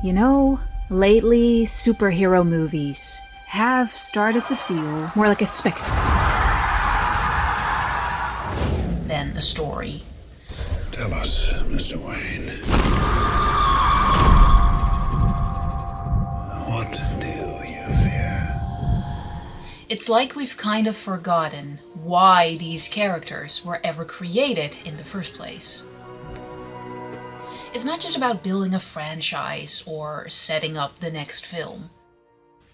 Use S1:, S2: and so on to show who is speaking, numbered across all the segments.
S1: You know, lately superhero movies have started to feel more like a spectacle than a story.
S2: Tell us, Mr. Wayne. What do you fear?
S1: It's like we've kind of forgotten why these characters were ever created in the first place. It's not just about building a franchise or setting up the next film.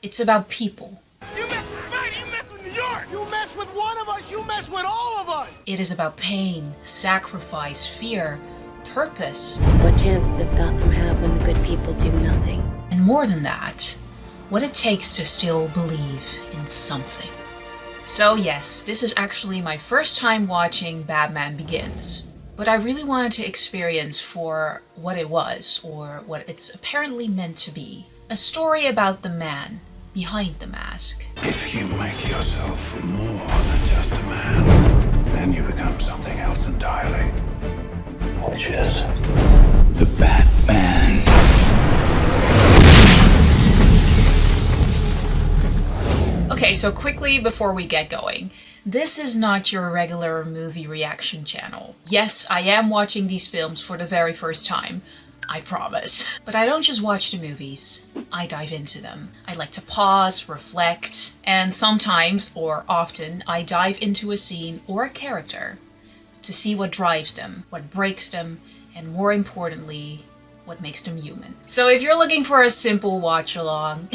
S1: It's about people.
S3: You mess with Spidey, you mess with New York! You mess with one of us, you mess with all of us!
S1: It is about pain, sacrifice, fear, purpose.
S4: What chance does Gotham have when the good people do nothing?
S1: And more than that, what it takes to still believe in something. So yes, this is actually my first time watching Batman Begins. But I really wanted to experience for what it was, or what it's apparently meant to be. A story about the man behind the mask.
S2: If you make yourself more than just a man, then you become something else entirely. Which is the Batman.
S1: Okay, so quickly before we get going. This is not your regular movie reaction channel. Yes, I am watching these films for the very first time. I promise. But I don't just watch the movies, I dive into them. I like to pause, reflect, and sometimes, or often, I dive into a scene or a character to see what drives them, what breaks them, and more importantly, what makes them human. So if you're looking for a simple watch along,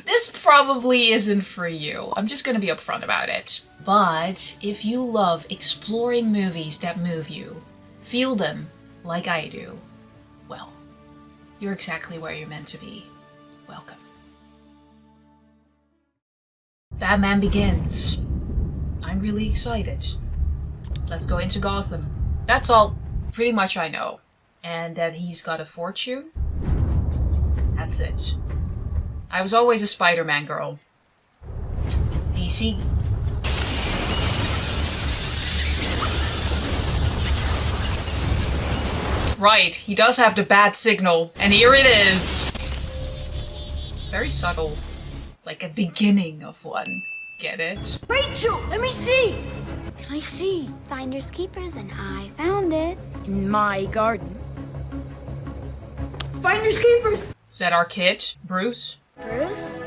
S1: this probably isn't for you. I'm just gonna be upfront about it. But if you love exploring movies that move you, feel them like I do, well, you're exactly where you're meant to be. Welcome. Batman Begins. I'm really excited. Let's go into Gotham. That's all pretty much I know. And that he's got a fortune. That's it. I was always a Spider-Man girl. DC. Right, he does have the bat signal, and here it is. Very subtle. Like a beginning of one. Get it?
S5: Rachel, let me see! Can I see?
S6: Finders keepers, and I found it.
S5: In my garden. Finders keepers!
S1: Is that our kid, Bruce?
S6: Bruce?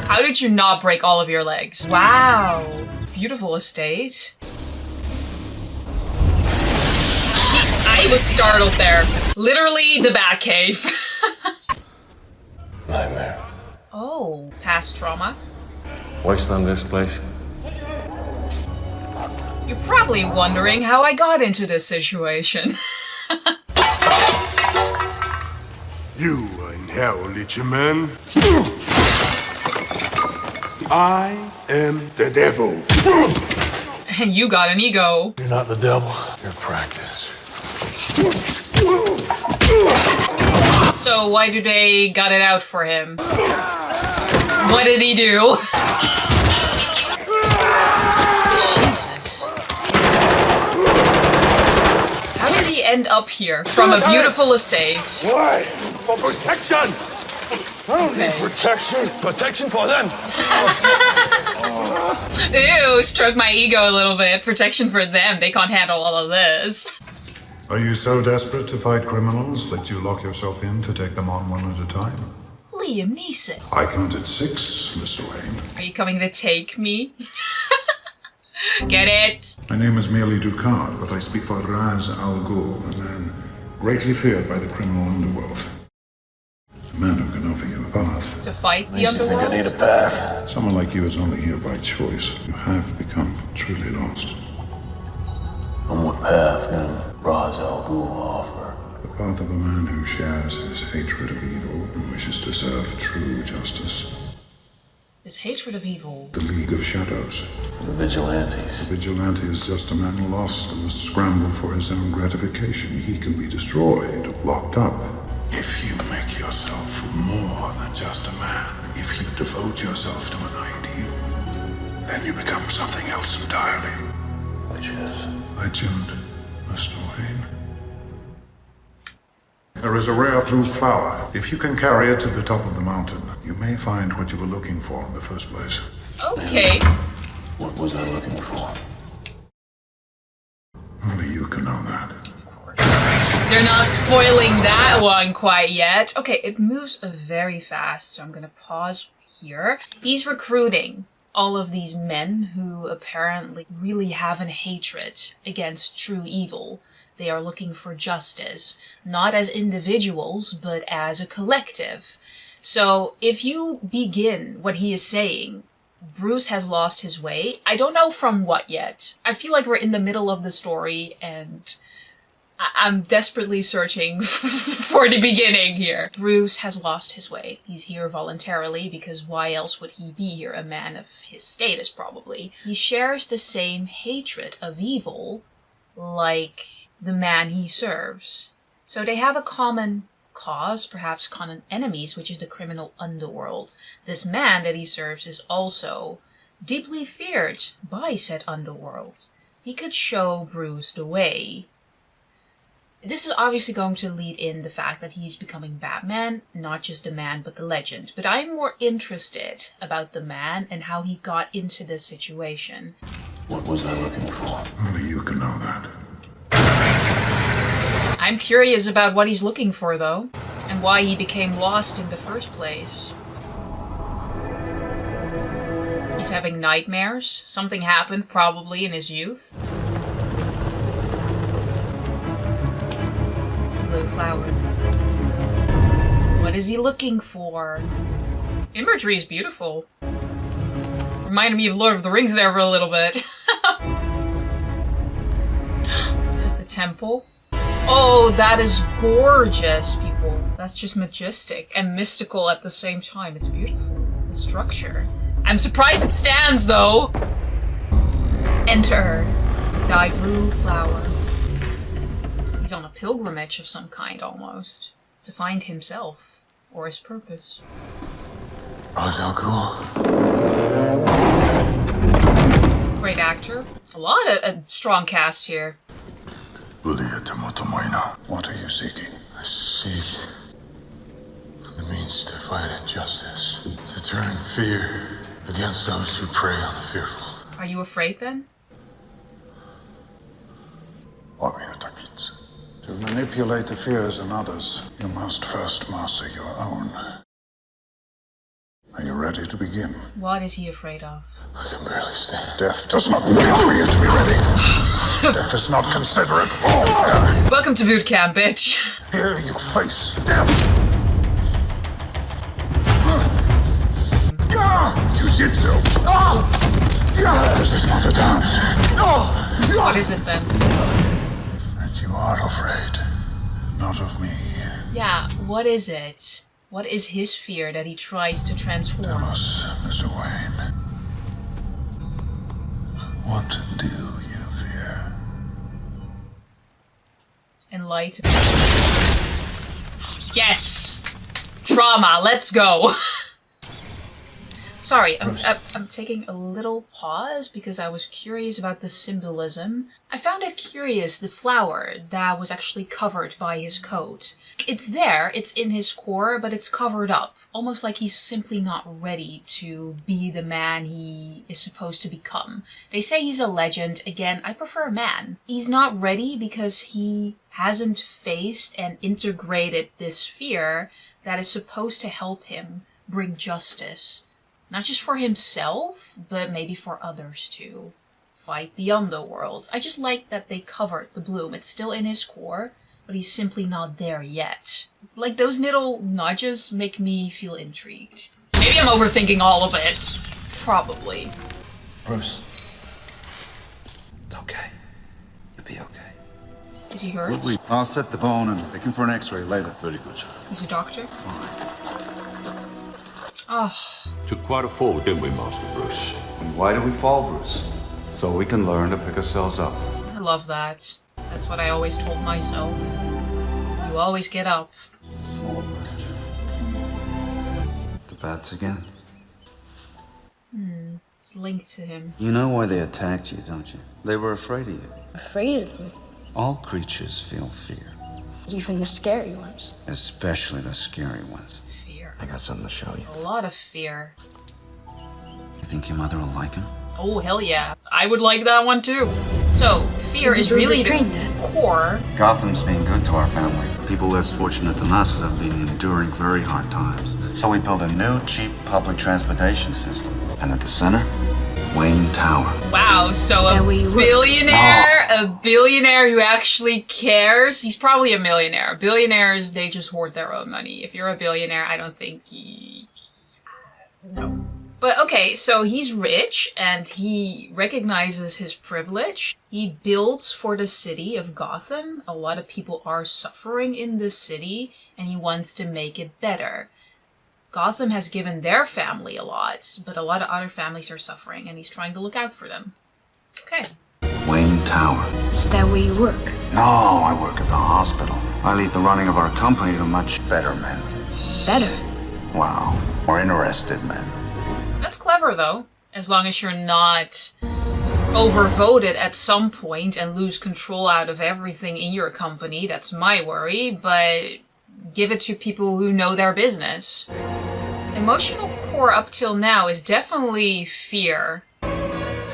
S1: How did you not break all of your legs? Wow. Beautiful estate. I was startled there. Literally the Batcave.
S2: Nightmare.
S1: Oh, past trauma.
S7: Wasteland this place.
S1: You're probably wondering how I got into this situation.
S3: You are in hell, little man. I am the devil.
S1: And you got an ego.
S7: You're not the devil. You're practice.
S1: So why do they got it out for him? What did he do? Jesus. How did he end up here from a beautiful estate?
S3: Why? For protection. I don't need
S1: Okay.
S3: protection. Protection for them.
S1: Ew, stroke my ego a little bit. Protection for them. They can't handle all of this.
S8: Are you so desperate to fight criminals that you lock yourself in to take them on one at a time?
S1: Liam Neeson.
S8: I counted 6, Mr. Wayne.
S1: Are you coming to take me? Get it?
S8: My name is merely Ducard, but I speak for Ra's al Ghul, a man greatly feared by the criminal underworld. A man who can offer you a path.
S1: To fight the
S2: I think I
S1: underworld?
S2: need a path.
S8: Someone like you is only here by choice. You have become truly lost.
S2: On what path can Ra's al Ghul offer?
S8: The path of a man who shares his hatred of evil and wishes to serve true justice.
S1: His hatred of evil.
S8: The League of Shadows.
S2: The vigilantes.
S8: A vigilante is just a man lost and must scramble for his own gratification. He can be destroyed, locked up. If you make yourself more than just a man, if you devote yourself to an ideal, then you become something else entirely.
S2: Which is
S8: Legend, a Mr. Wayne. There is a rare blue flower. If you can carry it to the top of the mountain, you may find what you were looking for in the first place.
S1: Okay.
S2: What was I looking for?
S8: Only you can know that.
S1: They're not spoiling that one quite yet. Okay, it moves very fast, so I'm gonna pause here. He's recruiting all of these men who apparently really have an hatred against true evil. They are looking for justice, not as individuals, but as a collective. So if you begin what he is saying, Bruce has lost his way. I don't know from what yet. I feel like we're in the middle of the story and I'm desperately searching for the beginning here. Bruce has lost his way. He's here voluntarily because why else would he be here? A man of his status, probably. He shares the same hatred of evil like the man he serves. So they have a common cause, perhaps common enemies, which is the criminal underworld. This man that he serves is also deeply feared by said underworld. He could show Bruce the way. This is obviously going to lead in the fact that he's becoming Batman, not just the man, but the legend. But I'm more interested about the man and how he got into this situation.
S2: What was I looking for?
S8: Only you can know that.
S1: I'm curious about what he's looking for, though, and why he became lost in the first place. He's having nightmares. Something happened, probably, in his youth. Blue flower. What is he looking for? Imagery is beautiful. Reminded me of Lord of the Rings there for a little bit. Is it the temple? Oh, that is gorgeous, people. That's just majestic and mystical at the same time. It's beautiful. The structure. I'm surprised it stands, though. Enter. Thy blue flower. He's on a pilgrimage of some kind, almost. To find himself. Or his purpose. Great actor. A lot of a strong cast here.
S8: What are you seeking?
S7: I seek the means to fight injustice, to turn fear against those who prey on the fearful.
S1: Are you afraid then?
S8: To manipulate the fears in others, you must first master your own. Are you ready to begin?
S1: What is he afraid of?
S7: I can barely stand.
S8: Death does not wait for you to be ready. Death is not considerate or fair.
S1: Welcome to boot camp, bitch.
S8: Here you face death. Jiu-jitsu. This is not a dance.
S1: What is it then?
S8: And you are afraid. Not of me.
S1: Yeah, what is it? What is his fear that he tries to transform?
S8: Tell us, Mr. Wayne. What do you fear?
S1: Enlighten. Yes! Trauma, let's go! Sorry, I'm taking a little pause because I was curious about the symbolism. I found it curious, the flower that was actually covered by his coat. It's there, it's in his core, but it's covered up. Almost like he's simply not ready to be the man he is supposed to become. They say he's a legend. Again, I prefer man. He's not ready because he hasn't faced and integrated this fear that is supposed to help him bring justice. Not just for himself, but maybe for others too. Fight the underworld. I just like that they covered the bloom. It's still in his core, but he's simply not there yet. Like, those little nudges make me feel intrigued. Maybe I'm overthinking all of it. Probably.
S2: Bruce. It's okay. You'll be okay.
S1: Is he hurt?
S9: I'll set the bone and take him for an x-ray later.
S2: Very good, sir.
S1: He's a doctor? Oh.
S10: Took quite a fall, didn't we, Master Bruce?
S2: And why do we fall, Bruce? So we can learn to pick ourselves up.
S1: I love that. That's what I always told myself. You always get up.
S9: Small bird. The bats again?
S1: It's linked to him.
S9: You know why they attacked you, don't you? They were afraid of you.
S5: Afraid of me?
S9: All creatures feel fear,
S5: Even the scary ones.
S9: especially the scary ones.
S1: Fear.
S9: I got something to show you.
S1: A lot of fear.
S9: You think your mother will like him?
S1: Oh, hell yeah. I would like that one too. So, fear is really the core.
S9: Gotham's been good to our family. People less fortunate than us have been enduring very hard times. So we built a new, cheap public transportation system. And at the center, Wayne Tower.
S1: Wow, so a billionaire who actually cares. He's probably a millionaire. Billionaires, they just hoard their own money. If you're a billionaire, I don't think no. But okay, so he's rich and he recognizes his privilege. He builds for the city of Gotham. A lot of people are suffering in this city and he wants to make it better. Gotham has given their family a lot, but a lot of other families are suffering and he's trying to look out for them. Okay.
S9: Wayne Tower.
S5: Is that where you work?
S9: No, I work at the hospital. I leave the running of our company to much better men.
S5: Better.
S9: Wow, more interested men.
S1: That's clever, though. As long as you're not overvoted at some point and lose control out of everything in your company. That's my worry, but give it to people who know their business. Emotional core up till now is definitely fear.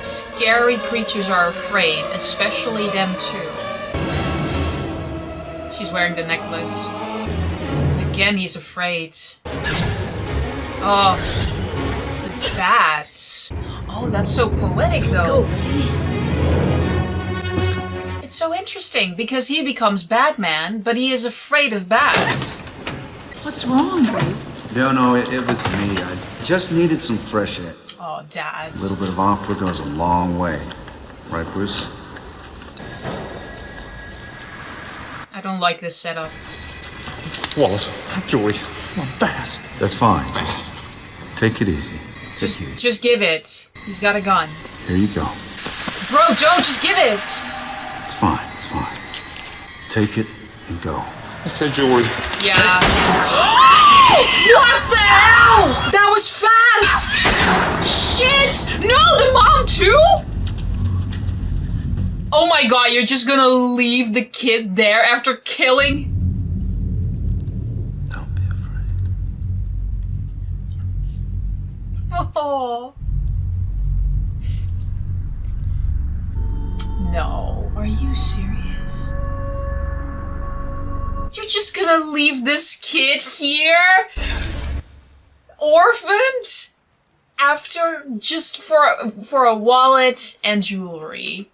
S1: Scary creatures are afraid, especially them too. She's wearing the necklace. Again, he's afraid. Oh. Bats. Oh, that's so poetic, though.
S5: Go, please.
S1: It's so interesting because he becomes Batman, but he is afraid of bats.
S5: What's wrong, Bruce?
S9: No, it was me. I just needed some fresh air.
S1: Oh, Dad.
S9: A little bit of opera goes a long way. Right, Bruce?
S1: I don't like this setup.
S7: Wallace, Joey, I'm fast.
S9: That's fine. Take it easy.
S1: Just give it. He's got a gun.
S9: Here you go.
S1: Bro, don't just give it!
S9: It's fine. Take it and go.
S7: I said Joey.
S1: Yeah. What the hell? That was fast! Shit! No, the mom too? Oh my god, you're just gonna leave the kid there after killing?
S9: Don't be afraid.
S1: Oh. No, are you serious? You're just gonna leave this kid here? Orphaned? After just for a wallet and jewelry.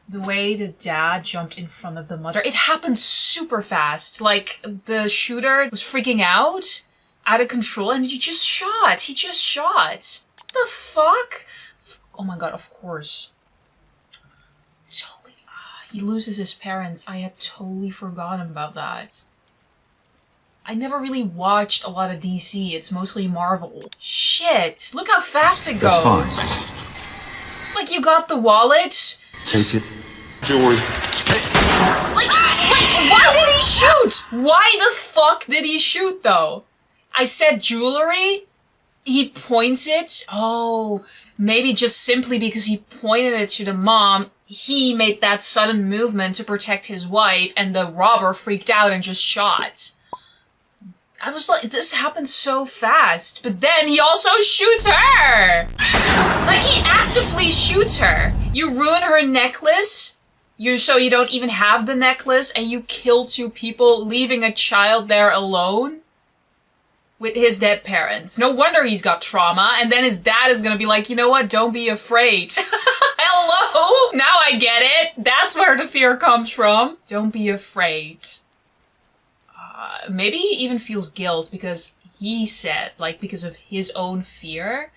S1: The way the dad jumped in front of the mother, it happened super fast. Like, the shooter was freaking out of control, and he just shot. What the fuck? Oh my god, of course. Totally. He loses his parents. I had totally forgotten about that. I never really watched a lot of DC. It's mostly Marvel. Shit, look how fast it goes.
S9: That's fine.
S1: Like, you got the wallet.
S9: Take it.
S7: Joey.
S1: Like, why did he shoot? Why the fuck did he shoot, though? I said jewelry? He points it? Oh, maybe just simply because he pointed it to the mom, he made that sudden movement to protect his wife, and the robber freaked out and just shot. I was like, this happened so fast. But then he also shoots her! Like, he actively shoots her. You ruin her necklace, so you don't even have the necklace, and you kill two people, leaving a child there alone with his dead parents. No wonder he's got trauma, and then his dad is gonna be like, you know what, don't be afraid. Hello? Now I get it. That's where the fear comes from. Don't be afraid. Maybe he even feels guilt because he said, like, because of his own fear,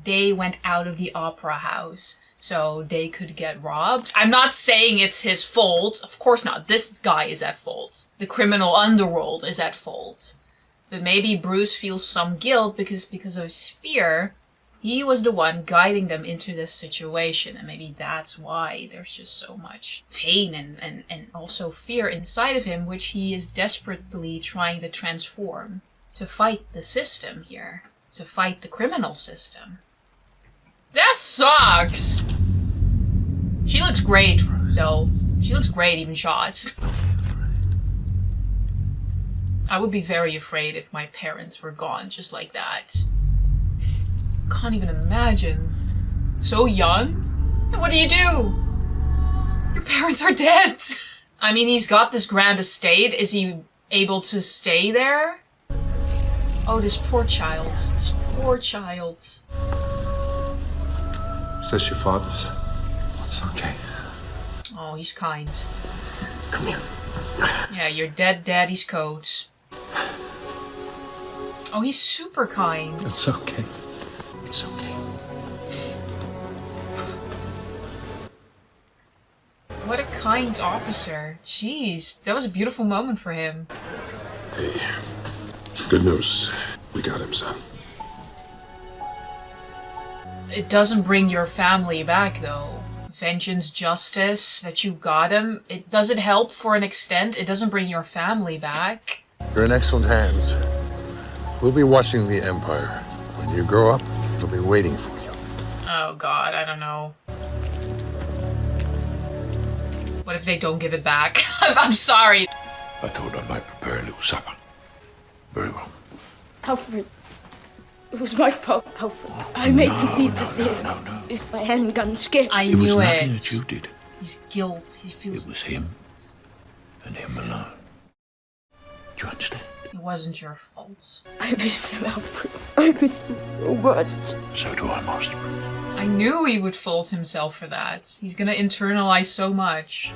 S1: they went out of the opera house so they could get robbed. I'm not saying it's his fault. Of course not. This guy is at fault. The criminal underworld is at fault. But maybe Bruce feels some guilt because of his fear, he was the one guiding them into this situation. And maybe that's why there's just so much pain and also fear inside of him, which he is desperately trying to transform to fight the system here, to fight the criminal system. That sucks! She looks great. though. She looks great, even shot. I would be very afraid if my parents were gone just like that. Can't even imagine. So young? And what do you do? Your parents are dead! I mean, he's got this grand estate. Is he able to stay there? Oh, this poor child. This poor child.
S7: Is this your father's? It's okay.
S1: Oh, he's kind.
S7: Come here.
S1: Yeah, your dead daddy's coat. Oh, he's super kind.
S7: It's okay. It's okay.
S1: What a kind officer. Jeez, that was a beautiful moment for him.
S8: Hey, good news. We got him, son.
S1: It doesn't bring your family back, though. Vengeance, justice, that you got him. It doesn't help for an extent. It doesn't bring your family back.
S7: You're in excellent hands. We'll be watching the Empire. When you grow up, it'll be waiting for you.
S1: Oh god, I don't know. What if they don't give it back? I'm sorry.
S10: I thought I might prepare a little supper. Very well.
S5: Alfred, it was my fault, Alfred. I made you leave the theater.
S10: No.
S5: If I hadn't gotten scared.
S1: I
S10: It was
S1: knew
S10: nothing
S1: it.
S10: that you did.
S1: He's guilt. He feels
S10: It was him. And him alone. Do you understand?
S1: it wasn't your fault.
S5: I miss him, Alfred. I miss him so much.
S10: So do I, Master Bruce.
S1: I knew he would fault himself for that. He's gonna internalize so much.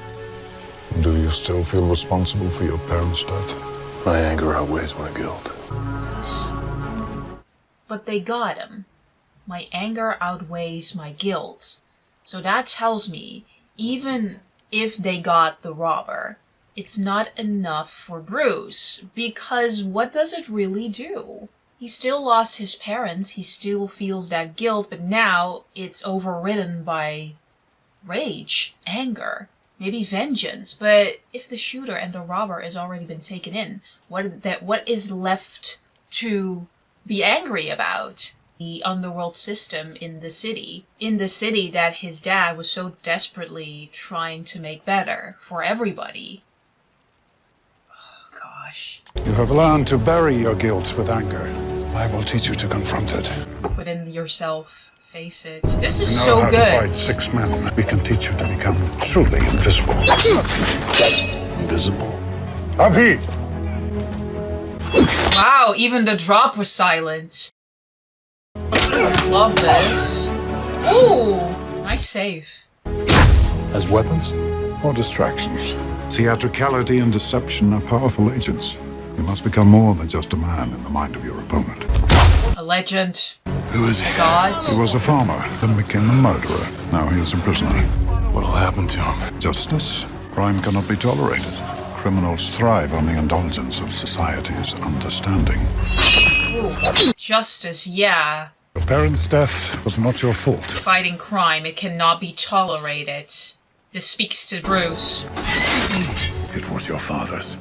S8: Do you still feel responsible for your parents' death?
S7: My anger outweighs my guilt.
S1: But they got him. My anger outweighs my guilt. So that tells me, even if they got the robber, it's not enough for Bruce, because what does it really do? He still lost his parents, he still feels that guilt, but now it's overridden by rage, anger, maybe vengeance. But if the shooter and the robber has already been taken in, what is left to be angry about? The underworld system in the city that his dad was so desperately trying to make better for everybody. Gosh.
S8: You have learned to bury your guilt with anger. I will teach you to confront it.
S1: Within yourself, face it. This is
S8: You know
S1: so
S8: how
S1: good.
S8: to fight 6 men. We can teach you to become truly invisible.
S7: Invisible?
S8: Abhi!
S1: Wow, even the drop was silent. Love this. Ooh, nice save.
S7: As weapons?
S8: Or distractions. Theatricality and deception are powerful agents. You must become more than just a man in the mind of your opponent.
S1: A legend.
S7: Who is he?
S1: A god.
S8: He was a farmer, then became a murderer. Now he is a prisoner.
S7: What'll happen to him?
S8: Justice? Crime cannot be tolerated. Criminals thrive on the indulgence of society's understanding.
S1: Ooh. Justice, yeah.
S8: Your parents' death was not your fault.
S1: Fighting crime, it cannot be tolerated. This speaks to Bruce.
S8: It was your father's.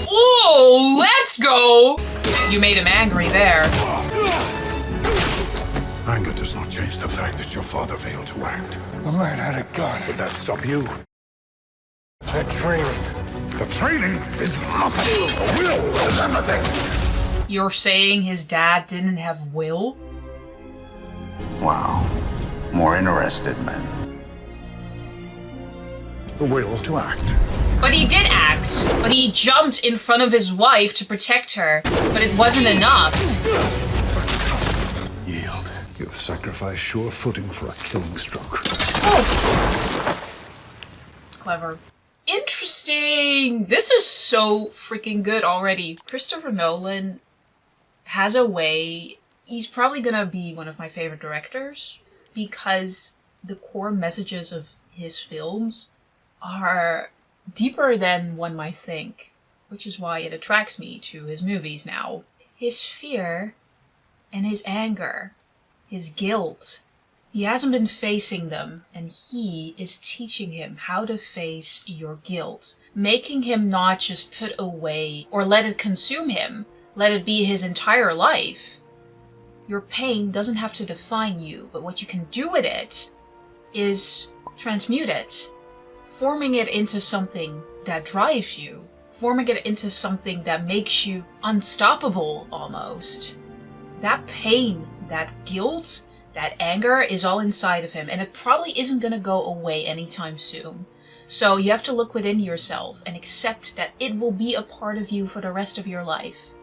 S1: Oh, let's go! You made him angry there.
S8: Anger does not change the fact that your father failed to act.
S7: The man had a gun.
S8: Would that stop you?
S7: That training.
S8: The training is nothing. The will is everything.
S1: You're saying his dad didn't have will?
S9: Wow. More interested men.
S8: The will to act.
S1: But he did act. But he jumped in front of his wife to protect her. But it wasn't enough.
S8: Yield. You have sacrificed sure footing for a killing stroke.
S1: Oof. Clever. Interesting. This is so freaking good already. Christopher Nolan has a way. He's probably gonna be one of my favorite directors because the core messages of his films are deeper than one might think, which is why it attracts me to his movies now. His fear and his anger, his guilt, he hasn't been facing them, and he is teaching him how to face your guilt, making him not just put away or let it consume him, let it be his entire life. Your pain doesn't have to define you, but what you can do with it is transmute it, forming it into something that drives you, forming it into something that makes you unstoppable almost. That pain, that guilt, that anger is all inside of him, and it probably isn't gonna go away anytime soon. So you have to look within yourself and accept that it will be a part of you for the rest of your life.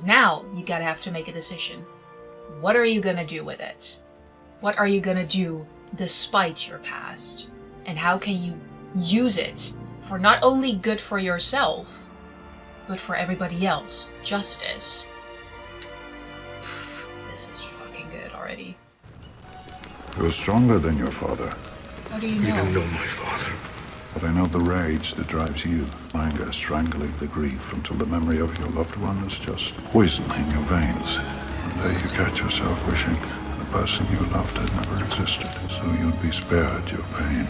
S1: Now you gotta have to make a decision. What are you gonna do with it? What are you gonna do despite your past? And how can you use it for not only good for yourself, but for everybody else? Justice. This is fucking good already.
S8: You're stronger than your father.
S1: How do you know?
S10: You don't know my father.
S8: But I know the rage that drives you. Anger strangling the grief until the memory of your loved one is just poison in your veins. One day you catch yourself wishing the person you loved had never existed, so you'd be spared your pain.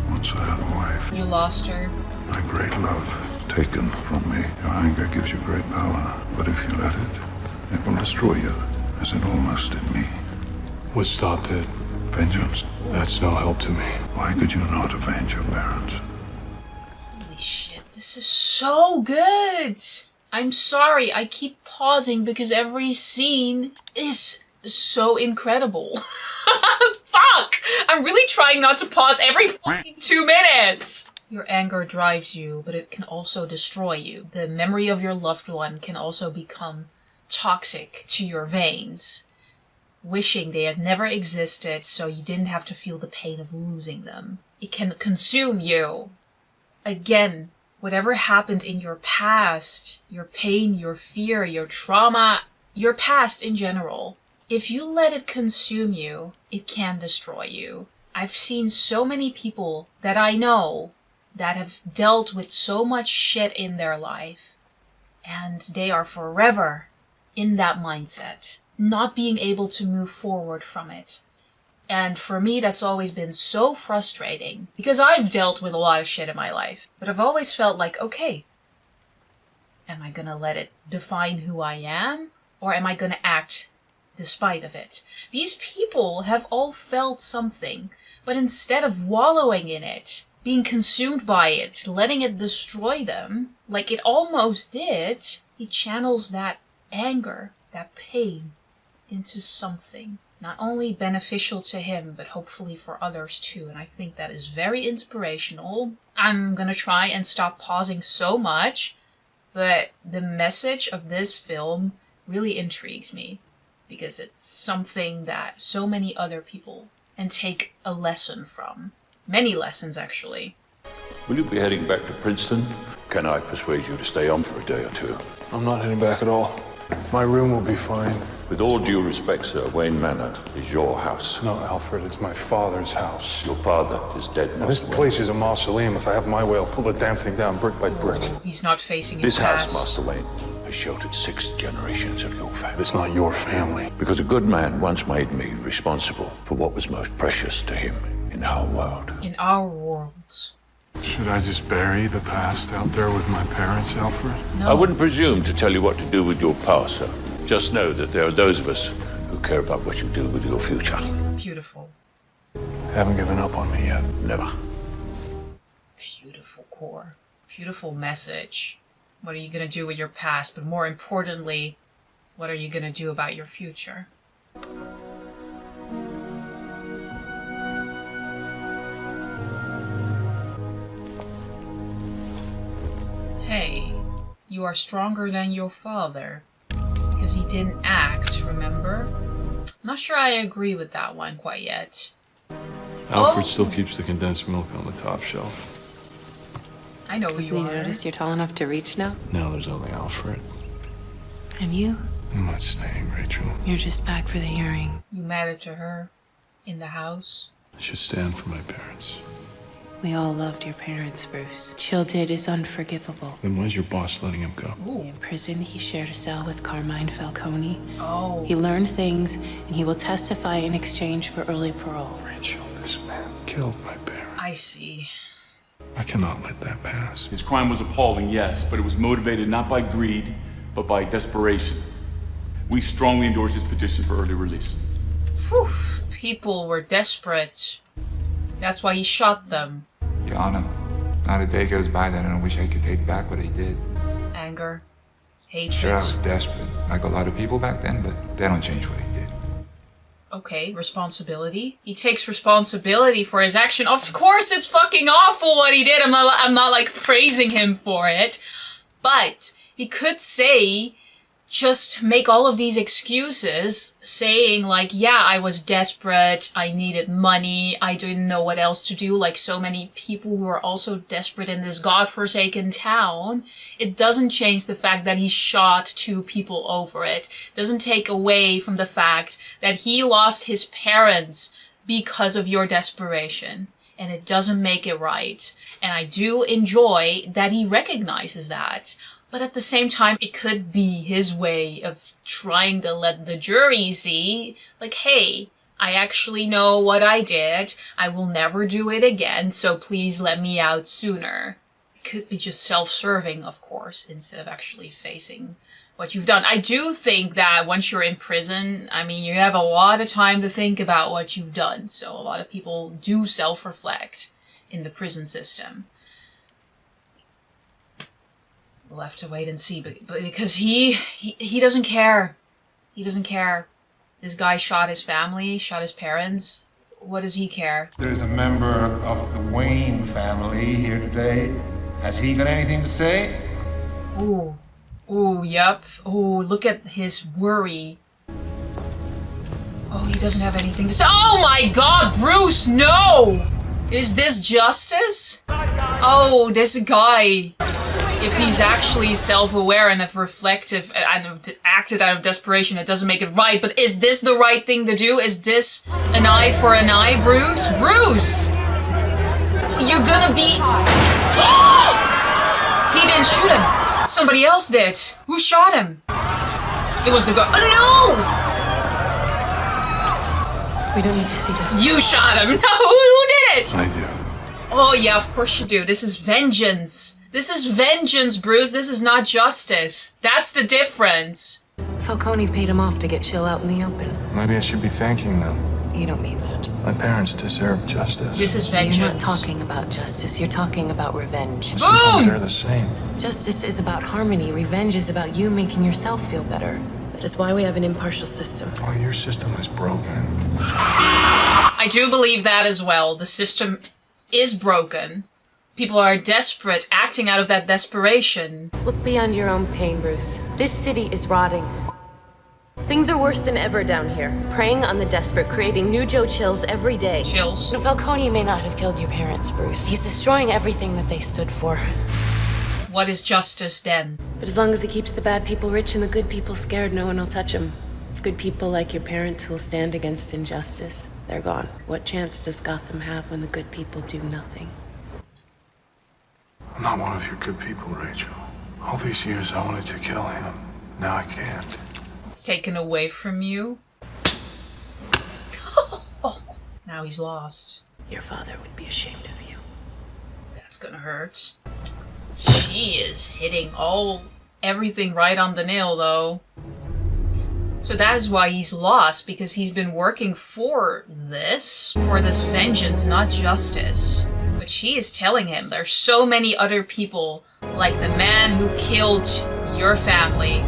S8: Once I had a wife.
S1: You lost her.
S8: My great love taken from me. Your anger gives you great power, but if you let it, it will destroy you, as it almost did me.
S10: What stopped it?
S8: Vengeance.
S10: That's no help to me.
S8: Why could you not avenge your parents?
S1: Holy shit, this is so good! I'm sorry, I keep pausing because every scene is so incredible. Fuck! I'm really trying not to pause every fucking 2 minutes! Your anger drives you, but it can also destroy you. The memory of your loved one can also become toxic to your veins, wishing they had never existed so you didn't have to feel the pain of losing them. It can consume you. Again, whatever happened in your past, your pain, your fear, your trauma, your past in general, if you let it consume you, it can destroy you. I've seen so many people that I know that have dealt with so much shit in their life, and they are forever in that mindset, not being able to move forward from it. And for me, that's always been so frustrating, because I've dealt with a lot of shit in my life, but I've always felt like, okay, am I gonna let it define who I am, or am I gonna act despite of it? These people have all felt something, but instead of wallowing in it, being consumed by it, letting it destroy them, like it almost did, he channels that anger, that pain, into something not only beneficial to him, but hopefully for others too. And I think that is very inspirational. I'm gonna try and stop pausing so much, but the message of this film really intrigues me, because it's something that so many other people can take a lesson from. Many lessons, actually.
S10: Will you be heading back to Princeton? Can I persuade you to stay on for a day or two?
S11: I'm not heading back at all. My room will be fine.
S10: With all due respect, sir, Wayne Manor is your house.
S11: No, Alfred, it's my father's house.
S10: Your father is dead,
S11: And this place is a mausoleum. If I have my way, I'll pull the damn thing down brick by brick.
S1: He's not facing his
S10: This house,
S1: past.
S10: Master Wayne, has sheltered 6 generations of your family.
S11: It's not your family.
S10: Because a good man once made me responsible for what was most precious to him in our world.
S1: In our worlds.
S11: Should I just bury the past out there with my parents, Alfred?
S1: No.
S10: I wouldn't presume to tell you what to do with your past, sir. Just know that there are those of us who care about what you do with your future.
S1: Beautiful.
S11: Haven't given up on me yet.
S10: Never.
S1: Beautiful core. Beautiful message. What are you gonna do with your past? But more importantly, what are you gonna do about your future? Hey, you are stronger than your father. Because he didn't act, remember? Not sure I agree with that one quite yet.
S11: Alfred still keeps the condensed milk on the top shelf.
S1: I know who
S12: Has
S1: you
S12: he
S1: are.
S12: noticed you're tall enough to reach now?
S11: Now there's only Alfred.
S12: And you?
S11: I'm not staying, Rachel.
S12: You're just back for the hearing.
S1: You mattered to her in the house.
S11: I should stand for my parents.
S12: We all loved your parents, Bruce. What Chill did is unforgivable.
S11: Then why's your boss letting him go?
S1: Ooh.
S12: In prison, he shared a cell with Carmine Falcone.
S1: Oh.
S12: He learned things, and he will testify in exchange for early parole.
S11: Rachel, this man killed my parents.
S1: I see.
S11: I cannot let that pass.
S13: His crime was appalling, yes, but it was motivated not by greed, but by desperation. We strongly endorse his petition for early release.
S1: Whew, people were desperate. That's why he shot them.
S14: Yana, not a day goes by that I don't wish I could take back what I did.
S1: Anger.
S14: Sure, I
S1: Hatred.
S14: was desperate, like a lot of people back then, but that don't change what I did.
S1: Okay, responsibility. He takes responsibility for his action. Of course it's fucking awful what he did. I'm not like praising him for it. But he could say, just make all of these excuses, saying like, yeah, I was desperate, I needed money, I didn't know what else to do, like so many people who are also desperate in this godforsaken town. It doesn't change the fact that he shot 2 people over it. Doesn't take away from the fact that he lost his parents because of your desperation. And it doesn't make it right. And I do enjoy that he recognizes that. But at the same time, it could be his way of trying to let the jury see, like, hey, I actually know what I did. I will never do it again, so please let me out sooner. It could be just self-serving, of course, instead of actually facing what you've done. I do think that once you're in prison, I mean, you have a lot of time to think about what you've done. So a lot of people do self-reflect in the prison system. We'll have to wait and see, but because he doesn't care. He doesn't care. This guy shot his family, shot his parents. What does he care?
S15: There's a member of the Wayne family here today. Has he got anything to say?
S1: Ooh. Ooh, yep. Ooh, look at his worry. Oh, he doesn't have anything to say. Oh my god, Bruce, no! Is this justice? Oh, this guy. If he's actually self-aware and reflective and acted out of desperation, it doesn't make it right. But is this the right thing to do? Is this an eye for an eye, Bruce? Bruce! You're gonna be... He didn't shoot him. Somebody else did. Who shot him? It was the guy. Oh,
S12: no! We don't need to see this.
S1: You shot him. No, who did it?
S11: I do.
S1: Oh yeah, of course you do. This is vengeance. This is vengeance, Bruce. This is not justice. That's the difference.
S12: Falcone paid him off to get Chill out in the open.
S14: Maybe I should be thanking them.
S12: You don't mean that.
S14: My parents deserve justice.
S1: This is vengeance.
S12: You're not talking about justice. You're talking about revenge.
S14: Sometimes they're the same.
S12: Justice is about harmony. Revenge is about you making yourself feel better. That is why we have an impartial system.
S14: Oh, your system is broken.
S1: I do believe that as well. The system is broken. People are desperate, acting out of that desperation.
S12: Look beyond your own pain, Bruce. This city is rotting. Things are worse than ever down here. Preying on the desperate, creating new Joe Chills every day.
S1: Chills.
S12: Falcone may not have killed your parents, Bruce. He's destroying everything that they stood for.
S1: What is justice then?
S12: But as long as he keeps the bad people rich and the good people scared, no one will touch him. Good people like your parents who will stand against injustice, they're gone. What chance does Gotham have when the good people do nothing?
S11: I'm not one of your good people, Rachel. All these years I wanted to kill him. Now I can't.
S1: It's taken away from you. Now he's lost.
S12: Your father would be ashamed of you.
S1: That's gonna hurt. She is hitting everything right on the nail, though. So that is why he's lost, because he's been working for this vengeance, not justice. But she is telling him there's so many other people, like the man who killed your family,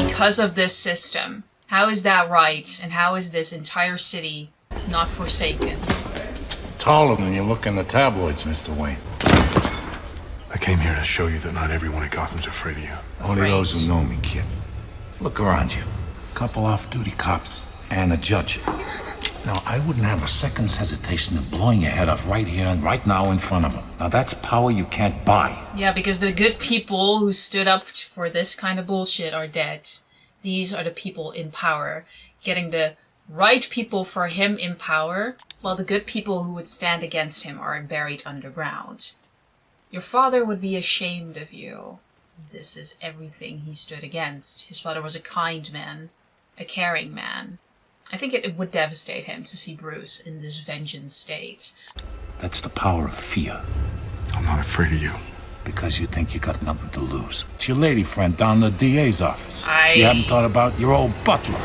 S1: because of this system. How is that right? And how is this entire city not forsaken?
S11: Taller than you look in the tabloids, Mr. Wayne. I came here to show you that not everyone in Gotham's afraid of you.
S10: Only those who know me, kid. Look around you. A couple off-duty cops and a judge. Now, I wouldn't have a second's hesitation of blowing your head off right here and right now in front of them. Now, that's power you can't buy.
S1: Yeah, because the good people who stood up for this kind of bullshit are dead. These are the people in power. Getting the right people for him in power, while the good people who would stand against him are buried underground. Your father would be ashamed of you. This is everything he stood against. His father was a kind man, a caring man. I think it would devastate him to see Bruce in this vengeance state.
S10: That's the power of fear.
S11: I'm not afraid of you.
S10: Because you think you got nothing to lose. It's your lady friend down in the DA's office.
S1: You
S10: haven't thought about your old butler.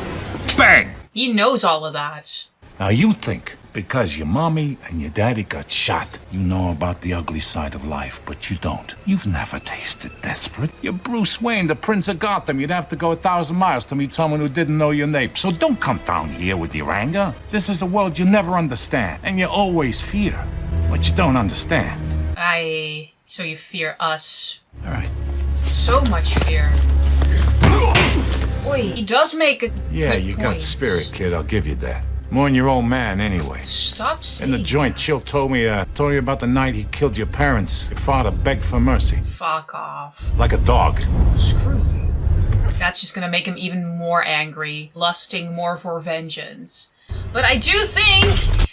S10: Bang!
S1: He knows all of that.
S10: Now you think, because your mommy and your daddy got shot, you know about the ugly side of life, but you don't. You've never tasted desperate. You're Bruce Wayne, the Prince of Gotham. You'd have to go 1,000 miles to meet someone who didn't know your name. So don't come down here with your anger. This is a world you never understand, and you always fear what you don't understand.
S1: So you fear us.
S10: All right.
S1: So much fear. Boy, he does make a
S10: Yeah,
S1: good
S10: you got
S1: points.
S10: spirit, kid. I'll give you that. More than your old man, anyway.
S1: Stop saying
S10: In the joint, Chill told me about the night he killed your parents. Your father begged for mercy.
S1: Fuck off.
S10: Like a dog.
S1: Screw you. That's just gonna make him even more angry, lusting more for vengeance. But I do think...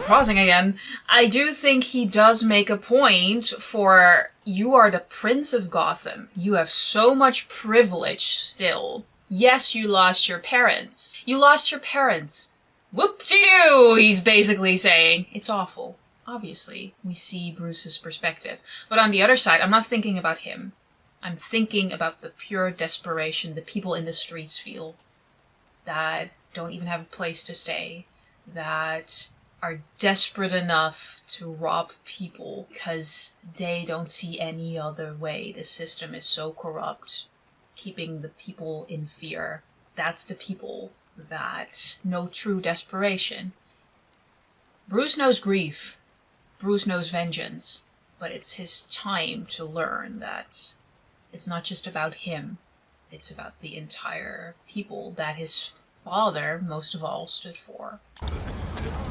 S1: Pausing again. I do think he does make a point for... You are the Prince of Gotham. You have so much privilege still. Yes, you lost your parents. You lost your parents. Whoop-de-doo, he's basically saying. It's awful. Obviously, we see Bruce's perspective. But on the other side, I'm not thinking about him. I'm thinking about the pure desperation the people in the streets feel. That don't even have a place to stay. That are desperate enough to rob people because they don't see any other way. The system is so corrupt, keeping the people in fear. That's the people that know true desperation. Bruce knows grief. Bruce knows vengeance. But it's his time to learn that it's not just about him. It's about the entire people that his father, most of all, stood for.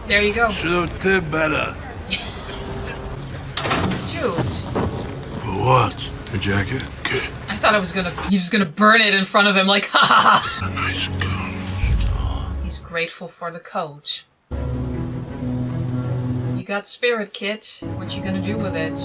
S1: There you go.
S16: Should have did better.
S1: Dude.
S16: What? Your jacket? Okay.
S1: I thought he was gonna burn it in front of him like, ha ha ha.
S16: A nice coat.
S1: He's grateful for the coat. You got spirit, Kit. What you gonna do with it?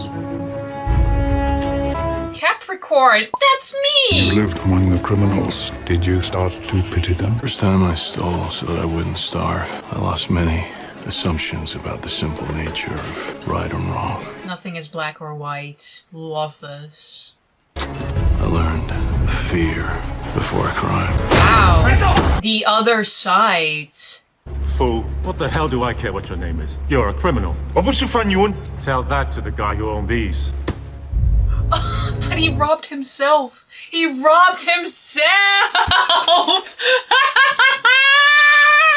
S1: Capricorn, that's me!
S8: You lived among the criminals. Did you start to pity them?
S11: First time I stole so that I wouldn't starve. I lost many assumptions about the simple nature of right and wrong.
S1: Nothing is black or white. Love this.
S11: I learned fear before crime.
S1: Wow. The other side.
S17: Fool, what the hell do I care what your name is? You're a criminal. What was your fun, you? Tell that to the guy who owned these.
S1: But he robbed himself. He robbed himself!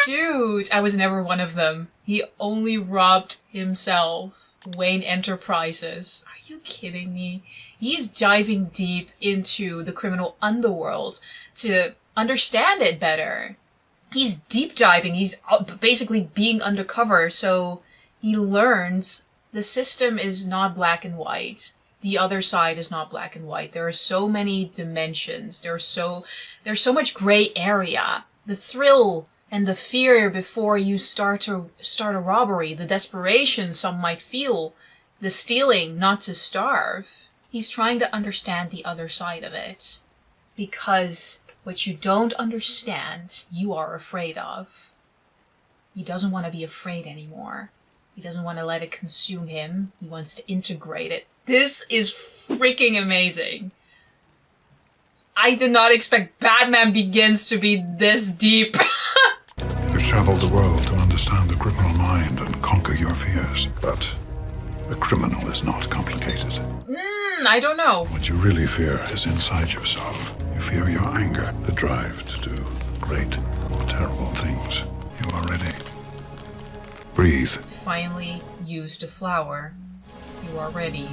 S1: Dude, I was never one of them. He only robbed himself. Wayne Enterprises. Are you kidding me? He is diving deep into the criminal underworld to understand it better. He's deep diving. He's basically being undercover, so he learns the system is not black and white. The other side is not black and white. There are so many dimensions. There's so much gray area. The thrill and the fear before you start a robbery, the desperation some might feel, the stealing not to starve. He's trying to understand the other side of it. Because what you don't understand, you are afraid of. He doesn't want to be afraid anymore. He doesn't want to let it consume him. He wants to integrate it. This is freaking amazing. I did not expect Batman Begins to be this deep.
S8: You've traveled the world to understand the criminal mind and conquer your fears. But a criminal is not complicated.
S1: I don't know.
S8: What you really fear is inside yourself. You fear your anger, the drive to do great or terrible things. You are ready. Breathe.
S1: Finally used a flower. You are ready.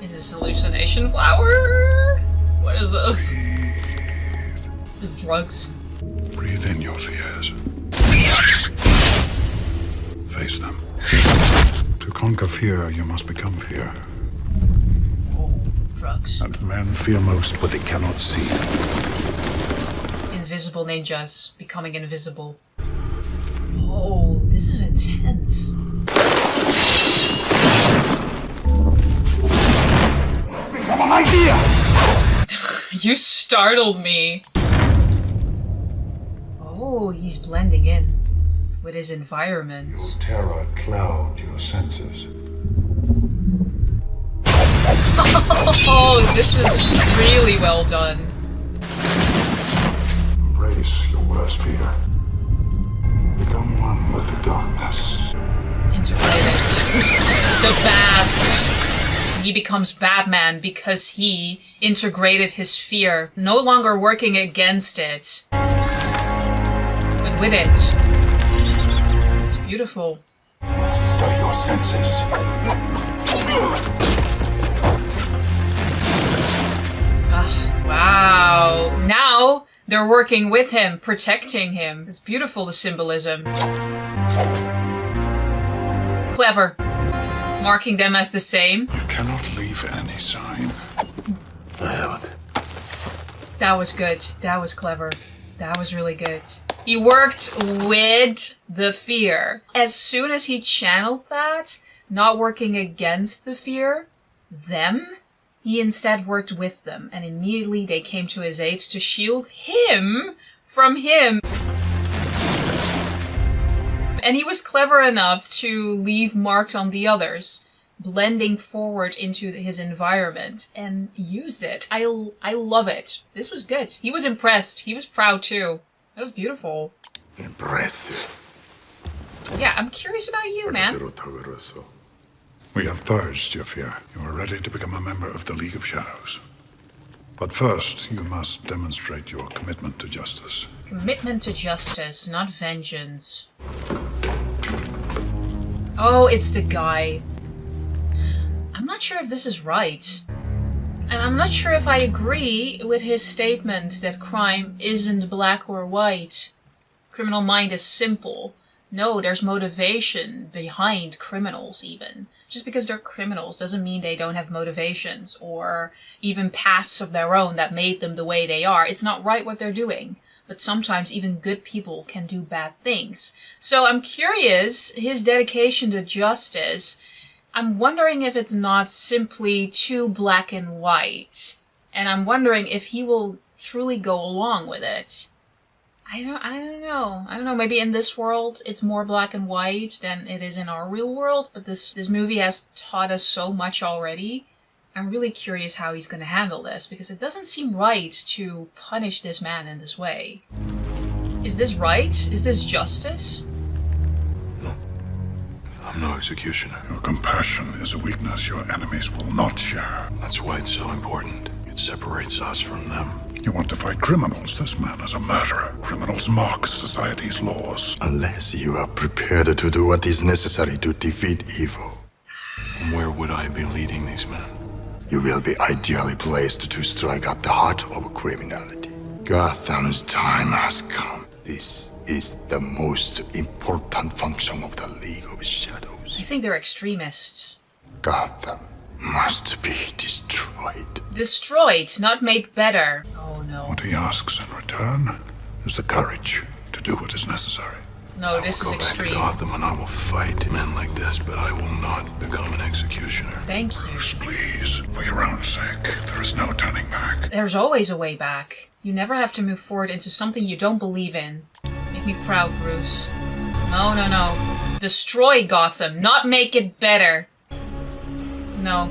S1: Is this hallucination flower? What is this?
S8: Breathe.
S1: Is this drugs?
S8: Breathe in your fears. Face them. To conquer fear, you must become fear.
S1: Drugs.
S8: And men fear most what they cannot see.
S1: Invisible ninjas becoming invisible. Oh, this is intense.
S3: Come on, idea!
S1: You startled me. Oh, he's blending in with his environment.
S8: Your terror cloud your senses.
S1: Oh, this is really well done.
S8: Embrace your worst fear. become one with the darkness.
S1: Integrated. The Bats. He becomes Batman because he integrated his fear, no longer working against it, but with it. It's beautiful.
S2: Stir your senses.
S1: Wow. Now they're working with him, protecting him. It's beautiful, the symbolism. Clever. Marking them as the same.
S8: You cannot leave any sign.
S16: I haven't.
S1: That was good. That was clever. That was really good. He worked with the fear. As soon as he channeled that, not working against the fear, he instead worked with them. And immediately they came to his aid to shield him from him. And he was clever enough to leave marks on the others, blending forward into his environment and use it. I love it. This was good. He was impressed. He was proud too. That was beautiful.
S8: Impressive.
S1: Yeah, I'm curious about you, man.
S8: We have purged your fear. You are ready to become a member of the League of Shadows. But first, you must demonstrate your commitment to justice.
S1: Commitment to justice, not vengeance. Oh, it's the guy. I'm not sure if this is right. And I'm not sure if I agree with his statement that crime isn't black or white. Criminal mind is simple. No, there's motivation behind criminals even. Just because they're criminals doesn't mean they don't have motivations or even pasts of their own that made them the way they are. It's not right what they're doing. But sometimes even good people can do bad things. So I'm curious, his dedication to justice, I'm wondering if it's not simply too black and white. And I'm wondering if he will truly go along with it. I don't know. Maybe in this world it's more black and white than it is in our real world, but this movie has taught us so much already. I'm really curious how he's going to handle this, because it doesn't seem right to punish this man in this way. Is this right? Is this justice?
S11: No. I'm no executioner.
S8: Your compassion is a weakness your enemies will not share.
S11: That's why it's so important. It separates us from them.
S8: You want to fight criminals? This man is a murderer. Criminals mock society's laws.
S7: Unless you are prepared to do what is necessary to defeat evil.
S11: And where would I be leading these men?
S7: You will be ideally placed to strike at the heart of criminality. Gotham's time has come. This is the most important function of the League of Shadows.
S1: I think they're extremists.
S7: Gotham must be destroyed.
S1: Destroyed, not made better. Oh no.
S8: What he asks in return is the courage to do what is necessary.
S1: No, this is extreme.
S11: I will go back to Gotham and I will fight men like this, but I will not become an executioner.
S1: Thank you.
S8: Bruce, please, for your own sake, there is no turning back.
S1: There's always a way back. You never have to move forward into something you don't believe in. Make me proud, Bruce. No. Destroy Gotham, not make it better. No.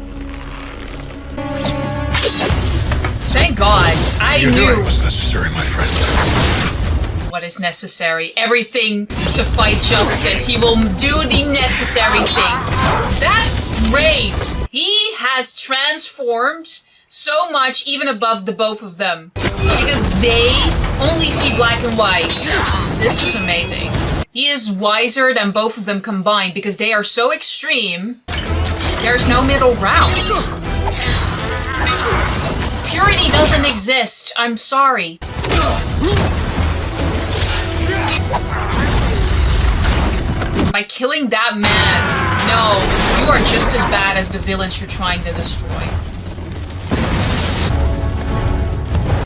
S1: Thank God. I knew.
S8: Doing what's necessary, my friend.
S1: What is necessary? Everything to fight justice. He will do the necessary thing. That's great. He has transformed so much, even above the both of them, because they only see black and white. This is amazing. He is wiser than both of them combined because they are so extreme. There's no middle ground. Purity doesn't exist. I'm sorry. By killing that man, no, you are just as bad as the villains you're trying to destroy.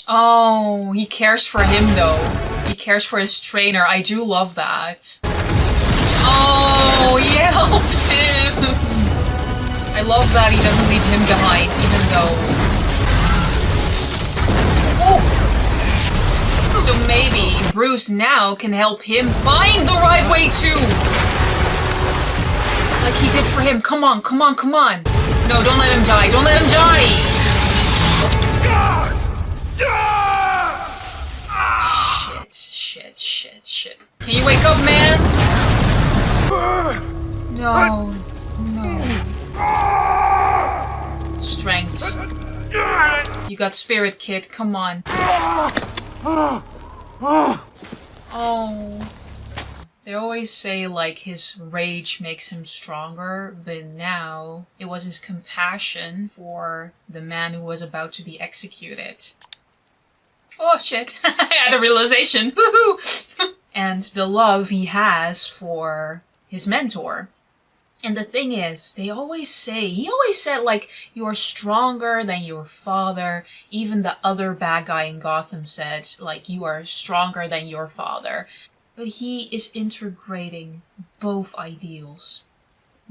S1: Oh, he cares for him though. He cares for his trainer. I do love that. Oh, he helped him. I love that he doesn't leave him behind, even though... Oof. So maybe Bruce now can help him find the right way too. Like he did for him. Come on. No, don't let him die. Don't let him die. Shit. Can you wake up, man? No. Strength. You got spirit, kid. Come on. Oh. They always say, like, his rage makes him stronger, but now it was his compassion for the man who was about to be executed. Oh, shit. I had a realization. Woohoo! And the love he has for his mentor. And the thing is, he always said, like, you are stronger than your father. Even the other bad guy in Gotham said, like, you are stronger than your father. But he is integrating both ideals.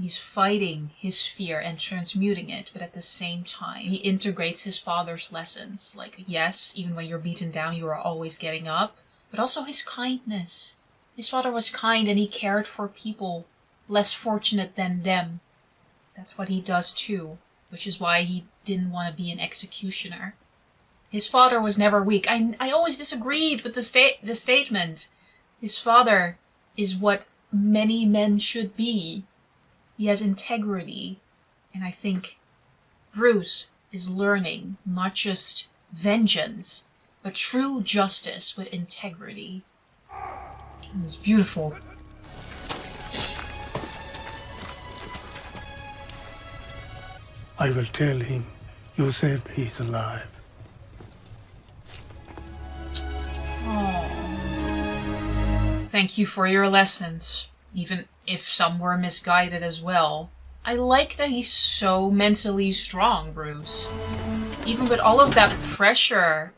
S1: He's fighting his fear and transmuting it, but at the same time, he integrates his father's lessons. Like, yes, even when you're beaten down, you are always getting up. But also his kindness. His father was kind and he cared for people less fortunate than them. That's what he does too, which is why he didn't want to be an executioner. His father was never weak. I always disagreed with the statement. His father is what many men should be. He has integrity. And I think Bruce is learning not just vengeance, but true justice with integrity. It's beautiful.
S18: I will tell him you saved his life.
S1: Oh. Thank you for your lessons, even if some were misguided as well. I like that he's so mentally strong, Bruce. Even with all of that pressure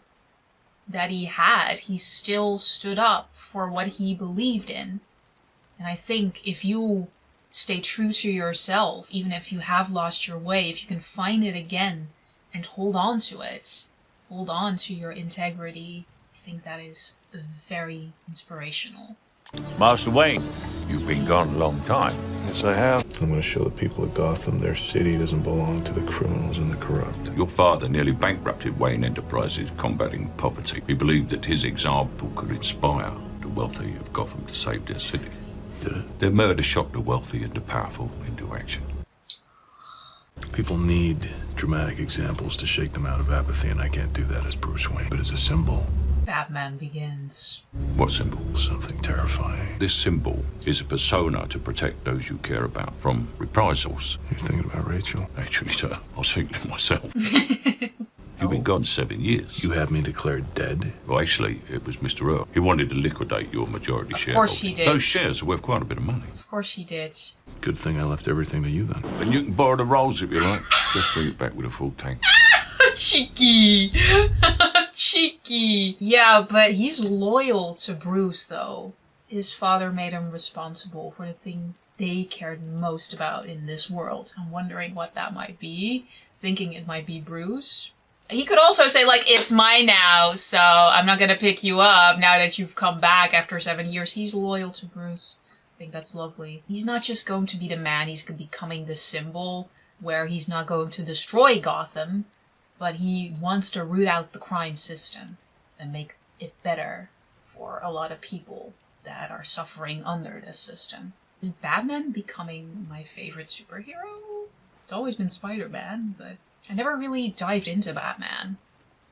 S1: that he had, he still stood up for what he believed in. And I think if you stay true to yourself, even if you have lost your way, if you can find it again and hold on to it, hold on to your integrity, I think that is very inspirational.
S19: Master Wayne, you've been gone a long time.
S16: Yes, I have. I'm going to show the people of Gotham their city doesn't belong to the criminals and the corrupt.
S19: Your father nearly bankrupted Wayne Enterprises combating poverty. He believed that his example could inspire the wealthy of Gotham to save their city. Did it? Their murder shocked the wealthy and the powerful into action.
S16: People need dramatic examples to shake them out of apathy, and I can't do that as Bruce Wayne. But as a symbol...
S1: Batman Begins.
S19: What symbol?
S16: Something terrifying.
S19: This symbol is a persona to protect those you care about from reprisals.
S16: You're thinking about Rachel?
S19: Actually, sir, I was thinking of myself. You've been gone 7 years.
S16: You had me declared dead?
S19: Well, actually, it was Mr. Earl. He wanted to liquidate your majority share.
S1: Of course he did.
S19: Those shares are worth quite a bit of money.
S1: Of course he did.
S16: Good thing I left everything to you then.
S19: And you can borrow the rolls if you like. Just bring it back with a full tank.
S1: Cheeky. Cheeky. Yeah, but he's loyal to Bruce, though. His father made him responsible for the thing they cared most about in this world. I'm wondering what that might be. Thinking it might be Bruce. He could also say, like, it's mine now, so I'm not gonna pick you up now that you've come back after 7 years. He's loyal to Bruce. I think that's lovely. He's not just going to be the man, he's becoming the symbol where he's not going to destroy Gotham, but he wants to root out the crime system and make it better for a lot of people that are suffering under this system. Is Batman becoming my favorite superhero? It's always been Spider-Man, but I never really dived into Batman.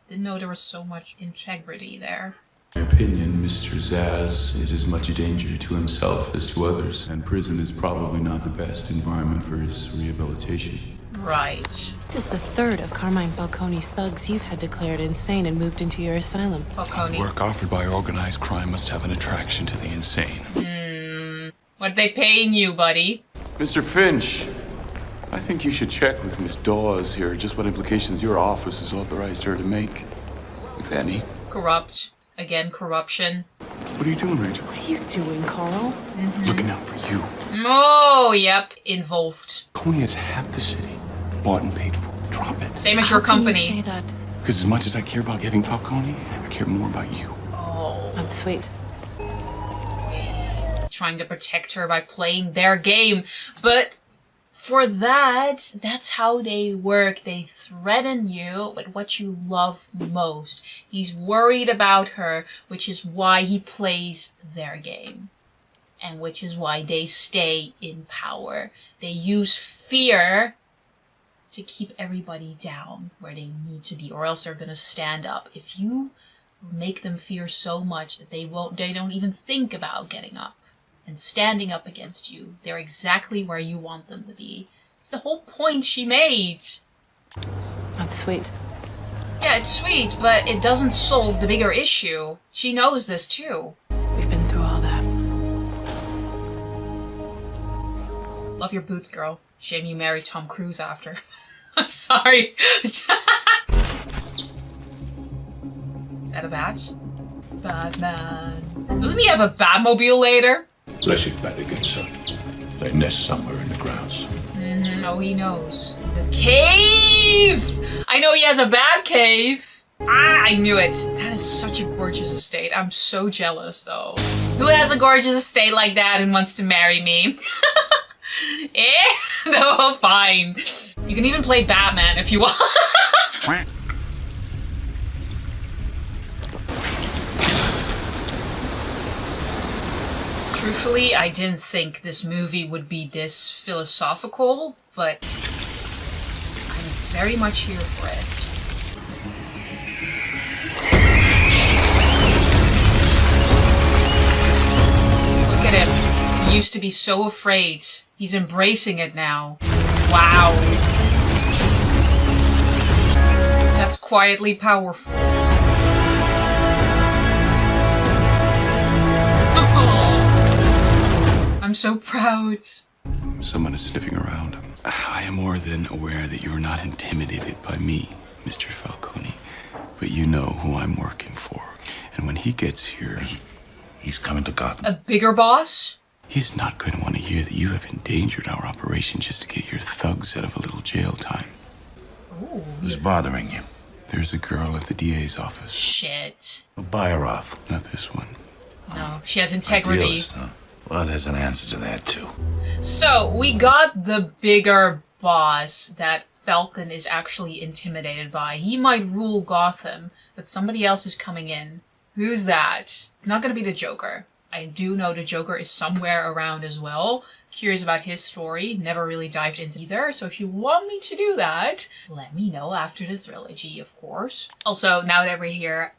S1: Didn't know there was so much integrity there.
S20: In my opinion, Mr. Zsasz is as much a danger to himself as to others, and prison is probably not the best environment for his rehabilitation.
S1: Right.
S12: This is the third of Carmine Falcone's thugs you've had declared insane and moved into your asylum.
S1: Falcone.
S20: Work offered by organized crime must have an attraction to the insane.
S1: What they paying you, buddy?
S20: Mr. Finch, I think you should check with Miss Dawes here just what implications your office has authorized her to make, if any.
S1: Corrupt. Again, corruption.
S20: What are you doing, Rachel?
S12: What are you doing, Carl?
S20: Looking out for you.
S1: Oh, yep. Involved.
S20: Coney has half the city bought and paid for. Drop it.
S1: Same as your company.
S12: How can you say that?
S20: Because as much as I care about getting Falcone, I care more about you.
S1: Oh.
S12: That's sweet.
S1: Trying to protect her by playing their game. But For that, that's how they work. They threaten you with what you love most. He's worried about her, which is why he plays their game. And which is why they stay in power. They use fear to keep everybody down where they need to be, or else they're gonna stand up. If you make them fear so much that they don't even think about getting up and standing up against you, they're exactly where you want them to be. It's the whole point she made.
S12: That's sweet.
S1: Yeah, it's sweet, but it doesn't solve the bigger issue. She knows this too.
S12: We've been through all that.
S1: Love your boots, girl. Shame you married Tom Cruise after. Sorry. Is that a bat? Batman. Doesn't he have a Batmobile later?
S19: Blessed Batcave, sir. They nest somewhere in the grounds.
S1: Oh, he knows. The cave! I know he has a Batcave. Ah, I knew it. That is such a gorgeous estate. I'm so jealous, though. Who has a gorgeous estate like that and wants to marry me? No, fine. You can even play Batman if you want. Truthfully, I didn't think this movie would be this philosophical, but I'm very much here for it. Look at him. He used to be so afraid. He's embracing it now. Wow. That's quietly powerful. I'm so proud.
S20: Someone is sniffing around. I am more than aware that you are not intimidated by me, Mr. Falcone. But you know who I'm working for. And when he gets here, he's coming to Gotham.
S1: A bigger boss?
S20: He's not going to want to hear that you have endangered our operation just to get your thugs out of a little jail time.
S1: Ooh.
S20: Who's bothering you? There's a girl at the DA's office.
S1: Shit.
S20: I'll buy her off. Not this one.
S1: No, she has integrity.
S20: Idealist, huh? Well, there's an answer to that, too.
S1: So, we got the bigger boss that Falcon is actually intimidated by. He might rule Gotham, but somebody else is coming in. Who's that? It's not going to be the Joker. I do know the Joker is somewhere around as well. Curious about his story. Never really dived into either. So if you want me to do that, let me know after the trilogy, of course. Also, now that we're here,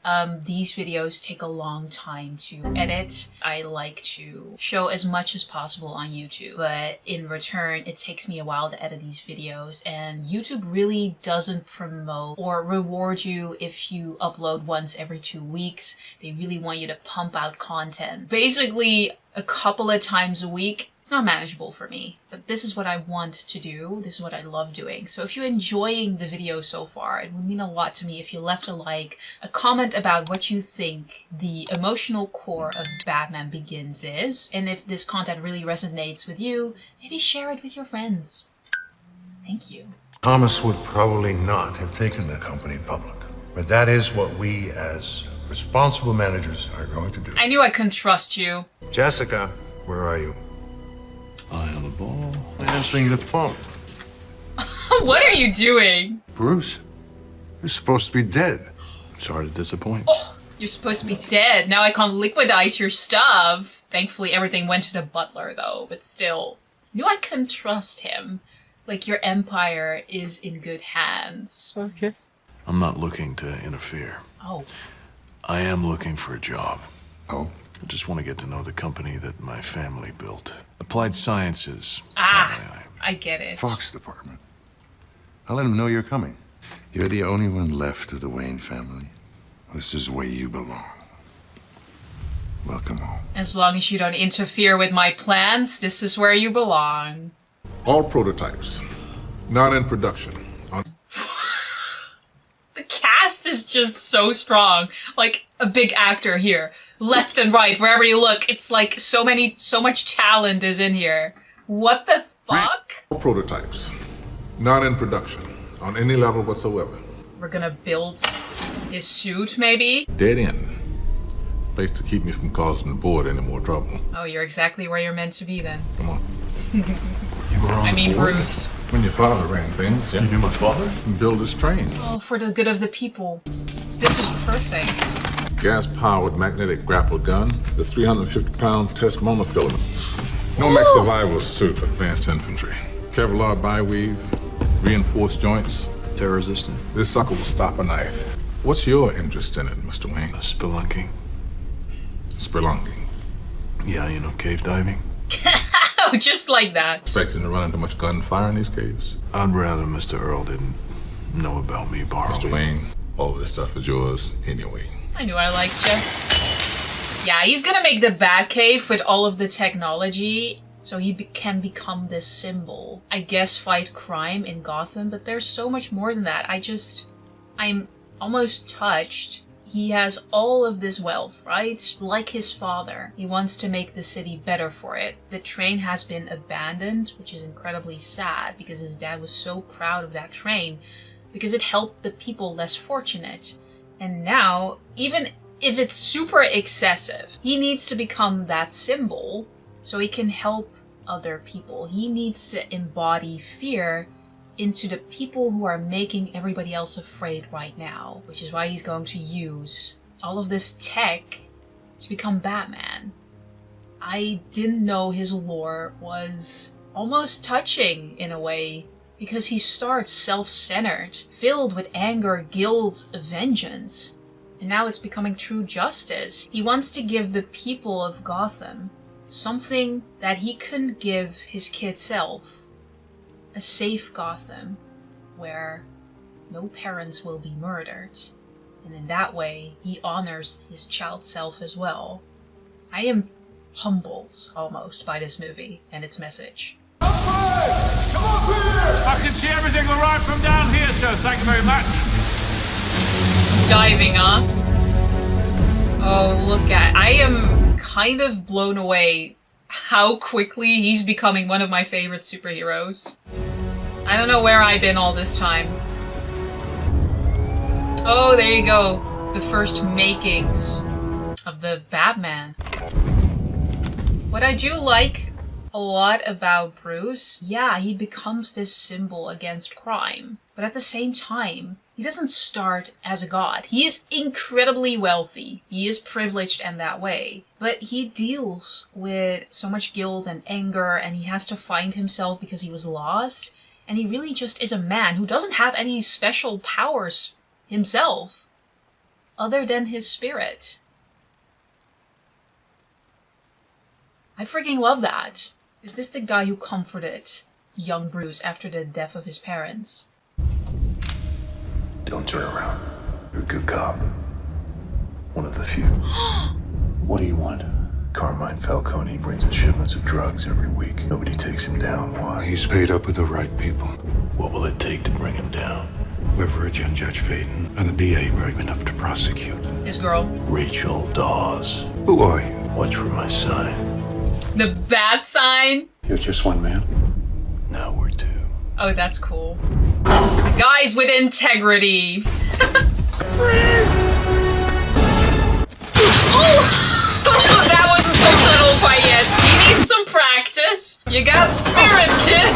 S1: these videos take a long time to edit. I like to show as much as possible on YouTube, but in return, it takes me a while to edit these videos, and YouTube really doesn't promote or reward you if you upload once every 2 weeks. They really want you to pump out content. Basically, a couple of times a week. It's not manageable for me, but this is what I want to do. This is what I love doing. So if you're enjoying the video so far, it would mean a lot to me if you left a like, a comment about what you think the emotional core of Batman Begins is, and if this content really resonates with you, maybe share it with your friends. Thank you.
S7: Thomas would probably not have taken the company public, but that is what we as responsible managers are going to do.
S1: I knew I couldn't trust you.
S7: Jessica, where are you?
S16: Eye on the ball.
S7: Answering the phone.
S1: What are you doing?
S7: Bruce, you're supposed to be dead.
S16: Sorry to disappoint.
S1: Oh, you're supposed to be dead. Now I can't liquidize your stuff. Thankfully, everything went to the butler, though, but still. Knew I couldn't trust him. Like, your empire is in good hands.
S16: Okay. I'm not looking to interfere.
S1: Oh.
S16: I am looking for a job.
S7: Oh?
S16: I just want to get to know the company that my family built. Applied Sciences.
S1: Ah, I get it.
S7: Fox department. I'll let him know you're coming. You're the only one left of the Wayne family. This is where you belong. Welcome home.
S1: As long as you don't interfere with my plans, this is where you belong.
S21: All prototypes, not in production.
S1: The cast is just so strong. Like, a big actor here. Left and right, wherever you look, it's like so much talent is in here. What the fuck?
S21: All prototypes, not in production, on any level whatsoever.
S1: We're gonna build his suit, maybe?
S21: Dead end. Place to keep me from causing the board any more trouble.
S1: Oh, you're exactly where you're meant to be then.
S21: Come on.
S7: You were
S21: on
S1: I mean
S21: board.
S1: Bruce.
S21: When your father ran things,
S11: You knew my father?
S21: and built his train.
S1: Oh, for the good of the people. This is perfect.
S21: Gas-powered magnetic grapple gun, the 350-pound test monofilament. Nomex survival suit for advanced infantry. Kevlar bi-weave, reinforced joints.
S16: Tear resistant.
S21: This sucker will stop a knife. What's your interest in it, Mr. Wayne?
S16: Spelunking.
S21: Spelunking.
S16: Yeah, you know, cave diving.
S1: Oh, just like that.
S21: Expecting to run into much gunfire in these caves?
S16: I'd rather Mr. Earl didn't know about me borrowing.
S21: Mr. Wayne, all this stuff is yours anyway.
S1: I knew I liked you. Yeah, he's gonna make the Batcave with all of the technology so he can become this symbol. I guess fight crime in Gotham, but there's so much more than that. I'm almost touched. He has all of this wealth, right? Like his father. He wants to make the city better for it. The train has been abandoned, which is incredibly sad because his dad was so proud of that train because it helped the people less fortunate. And now, even if it's super excessive, he needs to become that symbol so he can help other people. He needs to embody fear into the people who are making everybody else afraid right now, which is why he's going to use all of this tech to become Batman. I didn't know his lore was almost touching in a way, because he starts self-centered, filled with anger, guilt, vengeance. And now it's becoming true justice. He wants to give the people of Gotham something that he couldn't give his kid self. A safe Gotham, where no parents will be murdered. And in that way, he honors his child self as well. I am humbled, almost, by this movie and its message.
S17: I can see everything all right from down here, sir. Thank you very much.
S1: Diving, huh? Oh, look at... I am kind of blown away how quickly he's becoming one of my favorite superheroes. I don't know where I've been all this time. Oh, there you go. The first makings of the Batman. What I do like a lot about Bruce, yeah, he becomes this symbol against crime. But at the same time, he doesn't start as a god. He is incredibly wealthy. He is privileged in that way. But he deals with so much guilt and anger, and he has to find himself because he was lost. And he really just is a man who doesn't have any special powers himself, other than his spirit. I freaking love that. Is this the guy who comforted young Bruce after the death of his parents?
S16: Don't turn around. You're a good cop. One of the few. What do you want? Carmine Falcone brings in shipments of drugs every week. Nobody takes him down. Why?
S8: He's paid up with the right people.
S16: What will it take to bring him down?
S8: Leverage on Judge Faden and the DA brave enough to prosecute.
S1: This girl.
S16: Rachel Dawes.
S8: Who are you?
S16: Watch for my sign.
S1: The bat sign?
S8: You're just one man?
S16: Now we're two.
S1: Oh, that's cool. The guys with integrity. Oh, that wasn't so subtle quite yet. You need some practice. You got spirit, kid.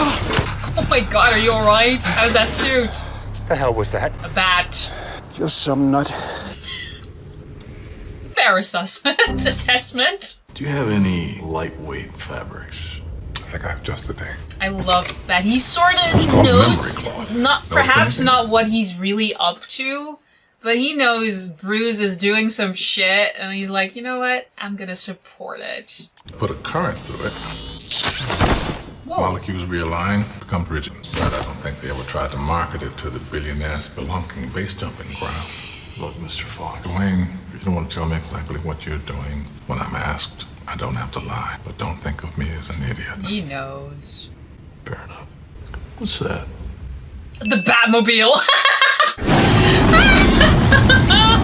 S1: Oh my god, are you alright? How's that suit?
S15: The hell was that?
S1: A bat.
S15: Just some nut.
S1: Fair assessment.
S16: Do you have any lightweight fabrics?
S21: I think I have just the thing.
S1: I love that he sort of knows, perhaps not what he's really up to, but he knows Bruce is doing some shit, and he's like, you know what? I'm gonna support it.
S21: Put a current through it.
S1: Whoa.
S21: Molecules realign, becomes rigid. But I don't think they ever tried to market it to the billionaire spelunking base jumping crowd.
S16: Look, Mr. Fox.
S21: Dwayne, if you don't want to tell me exactly what you're doing when I'm asked, I don't have to lie. But don't think of me as an idiot.
S1: He knows.
S16: Fair enough. What's that?
S1: The Batmobile.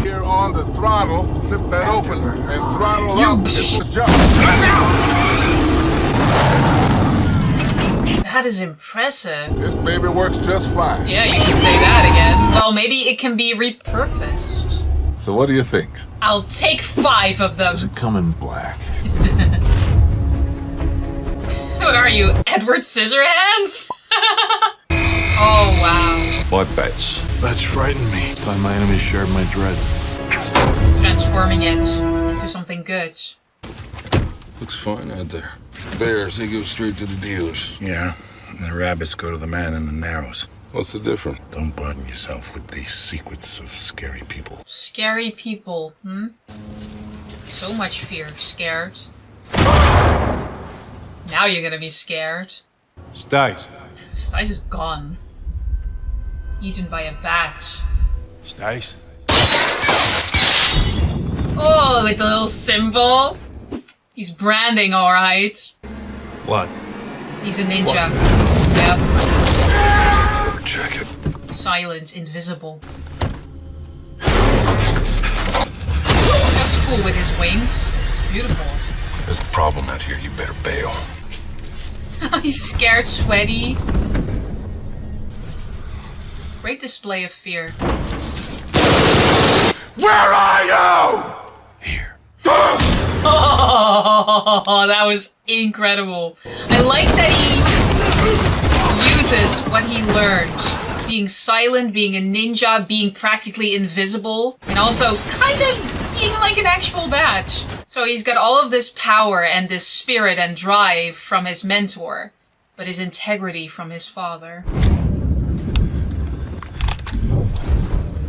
S21: Here on the throttle, flip that open and throttle
S1: You
S21: up. Just jump.
S1: That is impressive.
S21: This baby works just fine.
S1: Yeah, you can say that again. Well, maybe it can be repurposed.
S21: So what do you think?
S1: I'll take 5 of them.
S16: Does it come in black?
S1: What are you, Edward Scissorhands? Oh, wow.
S19: My bets.
S11: That's frightened me. Time my enemies shared my dread.
S1: Transforming it into something good.
S4: Looks fine out there. Bears, they go straight to the dealers.
S10: Yeah, and the rabbits go to the man in the narrows.
S4: What's the difference?
S10: Don't burden yourself with these secrets of scary people.
S1: Scary people, So much fear. Scared. Now you're gonna be scared.
S13: Stace.
S1: Stace is gone. Eaten by a bat.
S13: Stace.
S1: Oh, with the little symbol. He's branding, alright.
S13: What?
S1: He's a ninja. Yep.
S4: Better check it.
S1: Silent, invisible. That's cool with his wings. It's beautiful.
S4: There's a problem out here. You better bail.
S1: He's scared, sweaty. Great display of fear.
S4: Where are you?
S1: Oh, that was incredible. I like that he uses what he learned. Being silent, being a ninja, being practically invisible, and also kind of being like an actual bat. So he's got all of this power and this spirit and drive from his mentor, but his integrity from his father.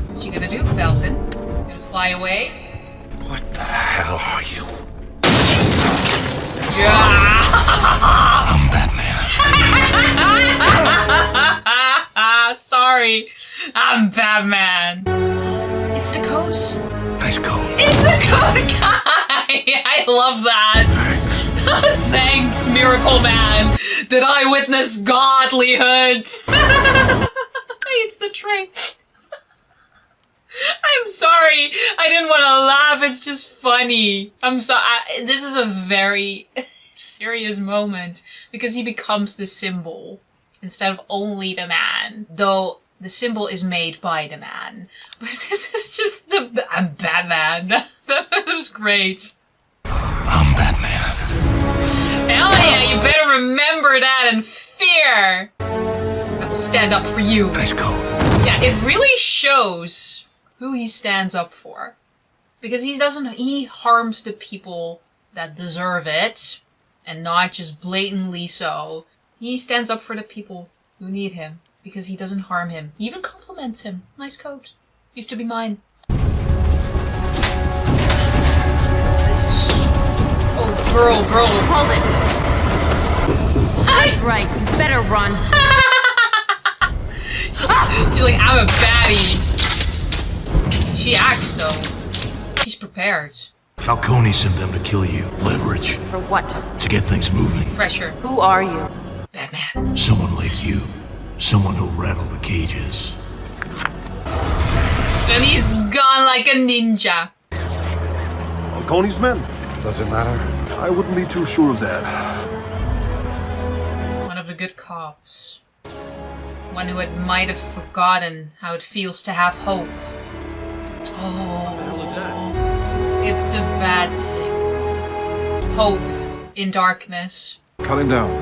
S1: What's you gonna do, Falcon? Gonna fly away?
S10: What the hell are you?
S1: Yeah!
S10: I'm Batman.
S1: Sorry, I'm Batman. It's the codes.
S10: Nice coat.
S1: It's the code guy! I love that! Thanks, Miracle Man! Did I witness godlyhood? It's the tray. I'm sorry. I didn't want to laugh. It's just funny. I'm sorry. This is a very serious moment because he becomes the symbol instead of only the man. Though the symbol is made by the man. But this is just I'm Batman. That was great.
S10: I'm Batman.
S1: Hell yeah, you better remember that and fear. I will stand up for you.
S10: Nice coat.
S1: Yeah, it really shows who he stands up for. Because he harms the people that deserve it, and not just blatantly so. He stands up for the people who need him, because he doesn't harm him. He even compliments him. Nice coat. Used to be mine. This is... Oh, girl.
S22: Hold it. That's right. You better run.
S1: She's like, I'm a baddie. She acts, though. She's prepared.
S10: Falcone sent them to kill you. Leverage.
S22: For what?
S10: To get things moving.
S1: Pressure.
S22: Who are you?
S1: Batman.
S10: Someone like you. Someone who'll rattle the cages.
S1: And he's gone like a ninja.
S23: Falcone's men.
S4: Does it matter?
S23: I wouldn't be too sure of that.
S1: One of the good cops. One who might have forgotten how it feels to have hope. Oh, it's the bad thing. Hope in darkness.
S23: Cut him down.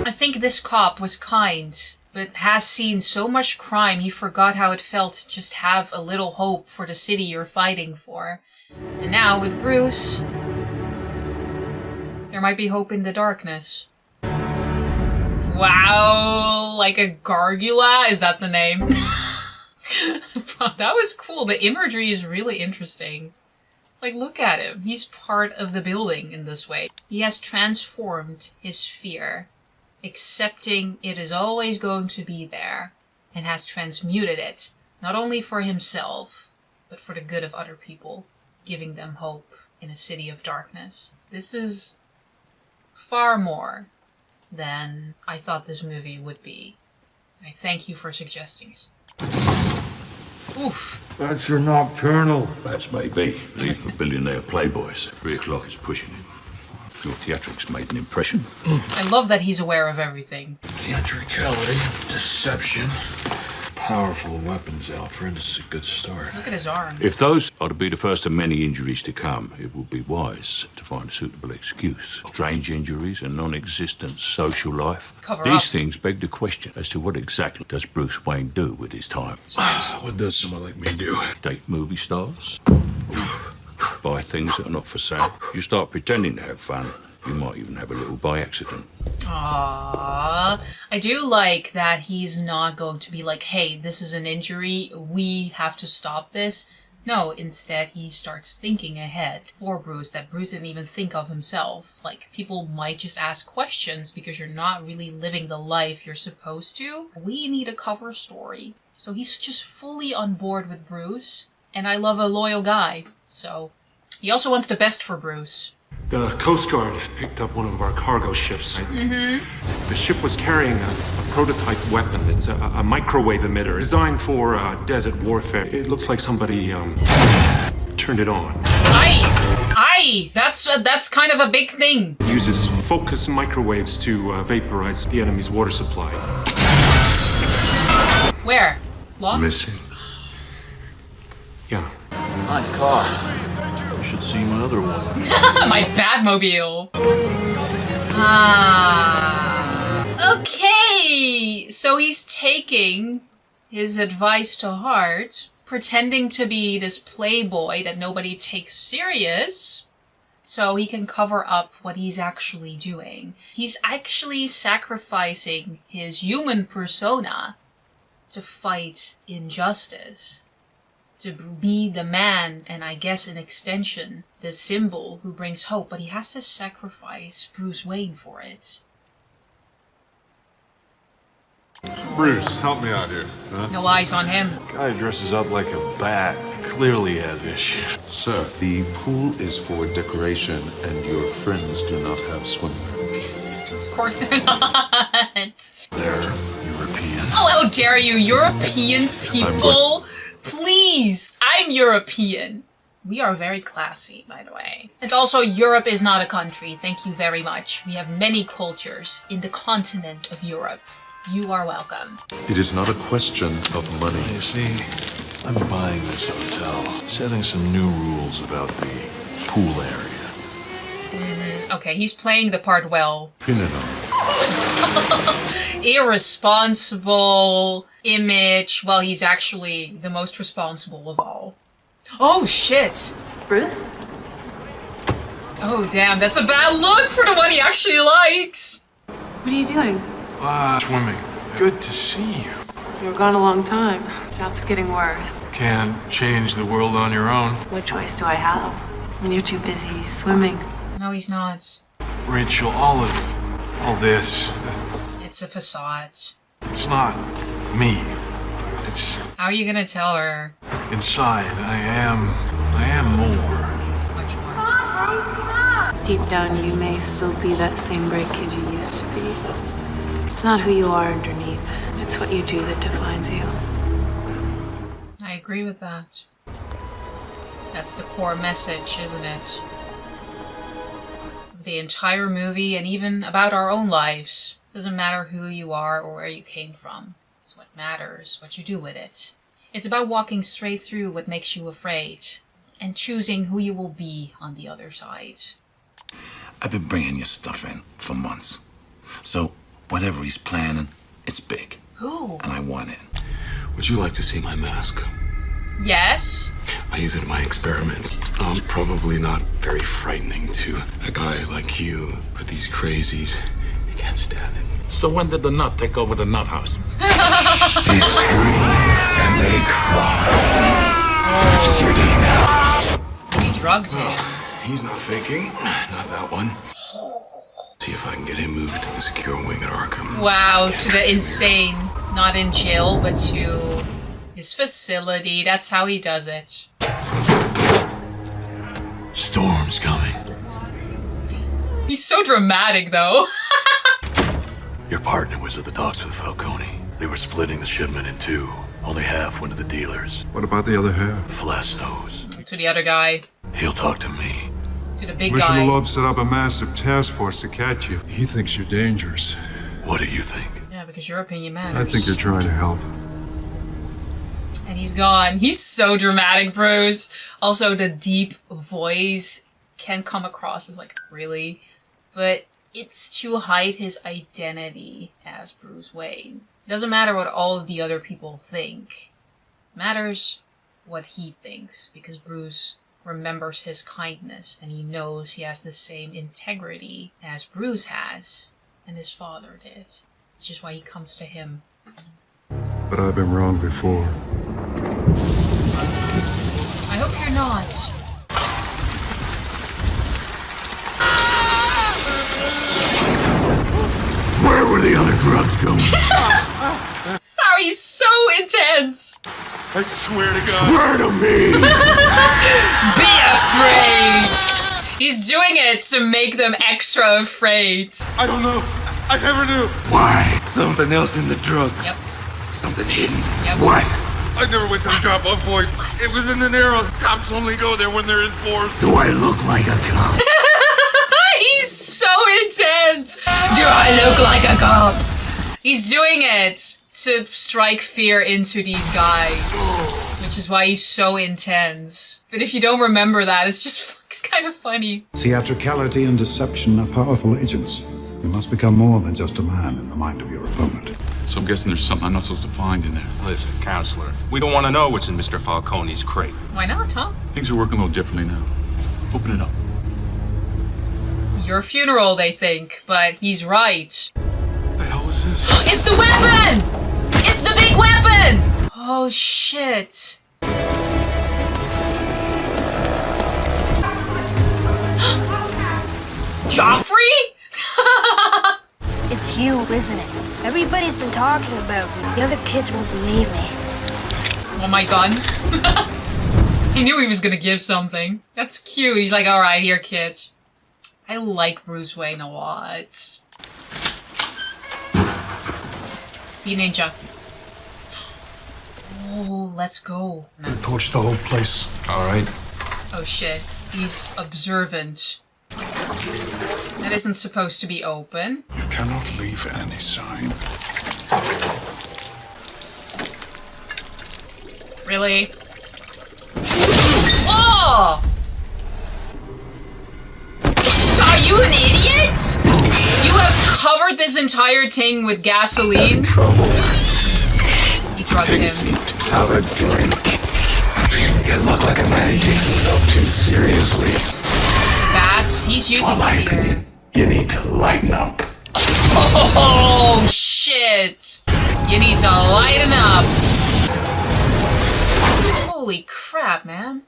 S1: I think this cop was kind, but has seen so much crime he forgot how it felt to just have a little hope for the city you're fighting for. And now with Bruce, there might be hope in the darkness. Wow, like a gargula? Is that the name? That was cool. The imagery is really interesting. Like, look at him. He's part of the building in this way. He has transformed his fear, accepting it is always going to be there, and has transmuted it, not only for himself, but for the good of other people, giving them hope in a city of darkness. This is far more than I thought this movie would be. I thank you for suggesting it. Oof.
S19: That's your nocturnal. That's maybe. Leave for billionaire playboys. 3 o'clock is pushing it. Your theatrics made an impression.
S1: I love that he's aware of everything.
S10: Theatricality, deception,
S16: powerful weapons, Alfred. It's a good start.
S1: Look at his arm.
S19: If those are to be the first of many injuries to come, it would be wise to find a suitable excuse. Strange injuries and non-existent social life.
S1: Cover
S19: These
S1: up.
S19: things beg the question as to what exactly does Bruce Wayne do with his time?
S16: What does someone like me do?
S19: Date movie stars? Buy things that are not for sale? You start pretending to have fun, you might even have a little by accident.
S1: Aww. I do like that he's not going to be like, hey, this is an injury, we have to stop this. No, instead he starts thinking ahead for Bruce that Bruce didn't even think of himself. Like, people might just ask questions because you're not really living the life you're supposed to. We need a cover story. So he's just fully on board with Bruce, and I love a loyal guy. So he also wants the best for Bruce.
S11: The Coast Guard picked up one of our cargo ships. The ship was carrying a prototype weapon. It's a microwave emitter designed for desert warfare. It looks like somebody turned it on.
S1: Aye! That's kind of a big thing.
S11: It uses focused microwaves to vaporize the enemy's water supply.
S1: Where? Lost?
S16: Missing.
S11: Yeah.
S16: Nice car. You should see my other one.
S1: My Batmobile. Okay, so he's taking his advice to heart, pretending to be this playboy that nobody takes serious, so he can cover up what he's actually doing. He's actually sacrificing his human persona to fight injustice. To be the man, and I guess an extension, the symbol who brings hope, but he has to sacrifice Bruce Wayne for it.
S21: Bruce, help me out here. Huh?
S1: No eyes on him.
S16: Guy dresses up like a bat. Clearly has issues.
S5: Sir, the pool is for decoration, and your friends do not have swimwear.
S1: Of course they're not.
S16: They're European.
S1: Oh, how dare you, European people! Please, I'm European. We are very classy, by the way. And also, Europe is not a country. Thank you very much. We have many cultures in the continent of Europe. You are welcome.
S5: It is not a question of money.
S16: You see, I'm buying this hotel, setting some new rules about the pool area.
S1: Okay, he's playing the part well.
S16: Pin it on.
S1: Irresponsible image. Well, he's actually the most responsible of all. Oh, shit!
S22: Bruce?
S1: Oh, damn, that's a bad look for the one he actually likes!
S12: What are you doing?
S11: Swimming.
S16: Good to see you.
S12: You were gone a long time. Job's getting worse.
S11: Can't change the world on your own.
S12: What choice do I have? When you're too busy swimming.
S1: No, he's not.
S11: Rachel, all this,
S1: It's a facade.
S11: it's not me. It's
S1: How are you gonna tell her?
S11: inside. I am more.
S1: Much more.
S12: Deep down, you may still be that same bright kid you used to be. It's not who you are underneath. It's what you do that defines you.
S1: I agree with that. That's the core message, isn't it? The entire movie, and even about our own lives. Doesn't matter who you are or where you came from. It's what matters, what you do with it. It's about walking straight through what makes you afraid, and choosing who you will be on the other side.
S10: I've been bringing your stuff in for months. So, whatever he's planning, it's big.
S1: Who?
S10: And I want it.
S5: Would you like to see my mask?
S1: Yes?
S5: I use it in my experiments. Probably not very frightening to a guy like you, but these crazies, you can't stand it.
S10: So when did the nut take over the nut house?
S5: They scream and they cry. It's just your day now.
S1: We drugged him.
S5: He's not faking. Not that one. See if I can get him moved to the secure wing at Arkham.
S1: Wow, to the insane. Not in jail, but to his facility. That's how he does it.
S5: Storm's coming.
S1: He's so dramatic, though.
S16: Your partner was at the docks with Falcone. They were splitting the shipment in two. Only half went to the dealers.
S8: What about the other half?
S16: Flass knows.
S1: To the other guy.
S16: He'll talk to me.
S1: To the big
S8: Mission
S1: guy.
S8: Love set up a massive task force to catch you. He thinks you're dangerous.
S16: What do you think?
S1: Yeah, because your opinion matters.
S8: I think you're trying to help.
S1: And he's gone. He's so dramatic, Bruce. Also, the deep voice can come across as like, really? But it's to hide his identity as Bruce Wayne. It doesn't matter what all of the other people think. It matters what he thinks, because Bruce remembers his kindness and he knows he has the same integrity as Bruce has and his father did, which is why he comes to him.
S8: But I've been wrong before.
S1: I hope you're not.
S7: Where were the other drugs going?
S1: Sorry, he's so intense.
S3: I swear to God.
S7: Swear to me!
S1: Be afraid! He's doing it to make them extra afraid.
S3: I don't know. I never knew.
S7: Why?
S3: Something else in the drugs.
S1: Yep.
S7: Something hidden.
S1: Yep.
S7: What?
S3: I never went to the drop-off point. It was in the Narrows. Cops only go there when they're in force.
S7: Do I look like a cop?
S1: He's so intense. Do I look like a cop? He's doing it to strike fear into these guys, which is why he's so intense. But if you don't remember that, it's kind of funny.
S8: Theatricality and deception are powerful agents. You must become more than just a man in the mind of your opponent.
S5: So I'm guessing there's something I'm not supposed to find in there.
S17: Listen, counselor, we don't want to know what's in Mr. Falcone's crate.
S1: Why not, huh?
S5: Things are working a little differently now. Open it up.
S1: Your funeral, they think, but he's right.
S5: What the hell is this?
S1: It's the weapon! It's the big weapon! Oh, shit. Joffrey?
S6: It's you, isn't it? Everybody's been talking about me. The other kids won't believe me.
S1: Oh my god. He knew he was gonna give something. That's cute. He's like, alright, here, kid. I like Bruce Wayne a lot. Be ninja. Oh, let's go.
S8: I torched the whole place.
S17: All right.
S1: Oh shit. He's observant. That isn't supposed to be open.
S8: You cannot leave any sign.
S1: Really? Oh! Are you an idiot? You have covered this entire thing with gasoline? He drugged him.
S7: Have a drink. You look like a man who takes himself too seriously.
S1: Bats, he's using fear.
S7: You need to lighten up.
S1: Oh, shit! You need to lighten up. Holy crap, man.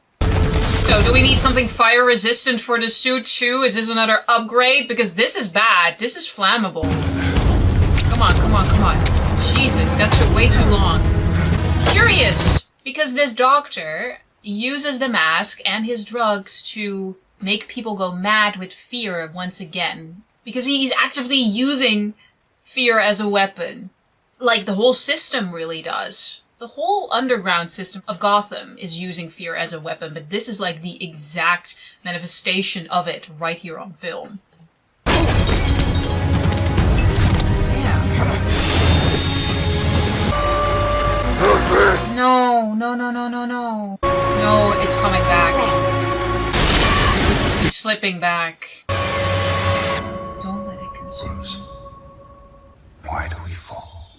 S1: So, do we need something fire resistant for the suit too? Is this another upgrade? Because this is bad. This is flammable. Come on, come on, come on. Jesus, that took way too long. Curious, because this doctor uses the mask and his drugs to make people go mad with fear once again. Because he's actively using fear as a weapon. Like the whole system really does. The whole underground system of Gotham is using fear as a weapon, but this is like the exact manifestation of it right here on film. Damn. No, no, no, no, no, no. No, it's coming back. He's slipping back. Don't let it consume you.
S7: Why do we fall?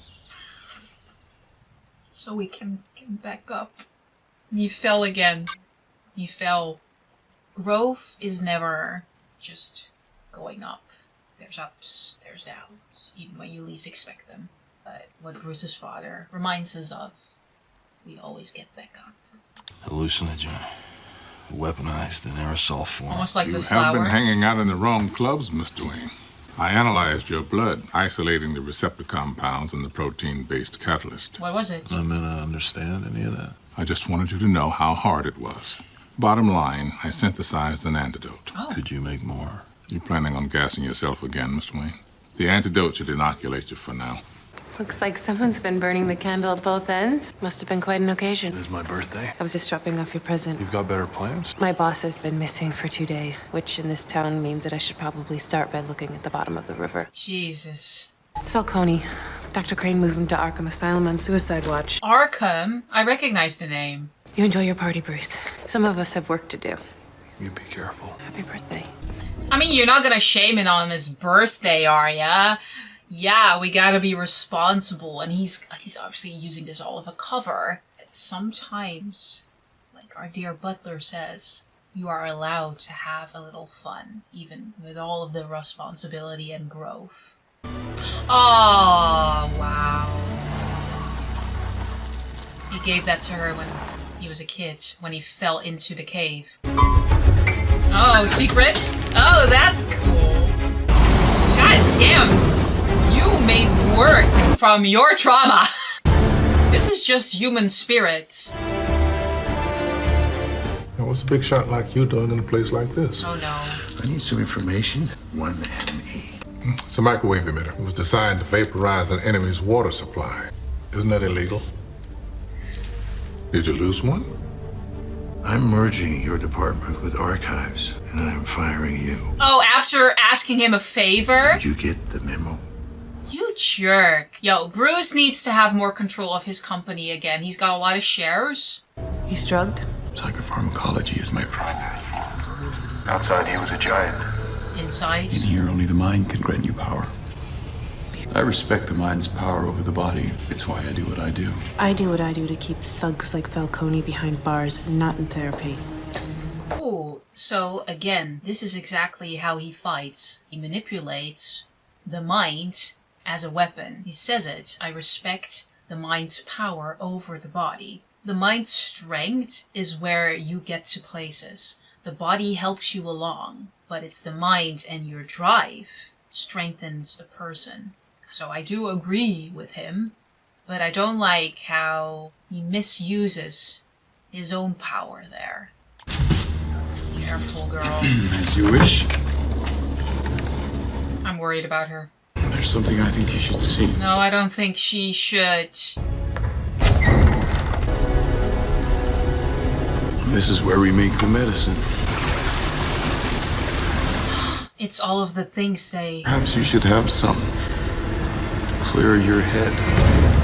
S1: So we can get back up. He fell again. He fell. Growth is never just going up. There's ups, there's downs, even when you least expect them. But what Bruce's father reminds us of, we always get back up.
S4: Hallucinogen. Weaponized in aerosol form.
S1: Almost like
S21: You
S1: the
S21: have
S1: flower.
S21: been hanging out in the wrong clubs, Mr. Wayne. I analyzed your blood, isolating the receptor compounds and the protein-based catalyst.
S1: What was it?
S4: I'm gonna understand any of that.
S21: I just wanted you to know how hard it was. Bottom line, I synthesized an antidote.
S1: Oh.
S4: Could you make more?
S21: You planning on gassing yourself again, Mr. Wayne? The antidote should inoculate you for now.
S12: Looks like someone's been burning the candle at both ends. Must have been quite an occasion.
S16: It's my birthday.
S12: I was just dropping off your present.
S16: You've got better plans?
S12: My boss has been missing for 2 days, which in this town means that I should probably start by looking at the bottom of the river.
S1: Jesus.
S12: It's Falcone. Dr. Crane moved him to Arkham Asylum on suicide watch.
S1: Arkham? I recognize the name.
S12: You enjoy your party, Bruce. Some of us have work to do.
S16: You be careful.
S12: Happy birthday.
S1: I mean, you're not gonna shame it on his birthday, are ya? Yeah, we gotta be responsible, and he's obviously using this all of a cover. Sometimes, like our dear butler says, you are allowed to have a little fun, even with all of the responsibility and growth. Oh, wow. He gave that to her when he was a kid, when he fell into the cave. Oh, secrets? Oh, that's cool. God damn. You made work from your trauma. This is just human spirit.
S21: Now, what's a big shot like you doing in a place like this?
S1: Oh, no.
S8: I need some information. 1ME.
S21: It's a microwave emitter. It was designed to vaporize an enemy's water supply. Isn't that illegal? Did you lose one?
S8: I'm merging your department with archives, and I'm firing you.
S1: Oh, after asking him a favor?
S8: Did you get the memo?
S1: You jerk. Yo, Bruce needs to have more control of his company again. He's got a lot of shares.
S12: He's drugged?
S20: Psychopharmacology is my primary.
S16: Outside, he was a giant.
S1: Inside?
S20: In here, only the mind can grant you power. I respect the mind's power over the body. It's why I do what I do.
S12: I do what I do to keep thugs like Falcone behind bars, not in therapy.
S1: Ooh, so again, this is exactly how he fights. He manipulates the mind as a weapon. He says it, I respect the mind's power over the body. The mind's strength is where you get to places. The body helps you along, but it's the mind and your drive strengthens a person. So I do agree with him, but I don't like how he misuses his own power there. Careful, girl.
S20: As you wish.
S1: I'm worried about her.
S20: There's something I think you should see.
S1: No, I don't think she should.
S20: This is where we make the medicine.
S1: It's all of the things they...
S20: Perhaps you should have some. Clear your head.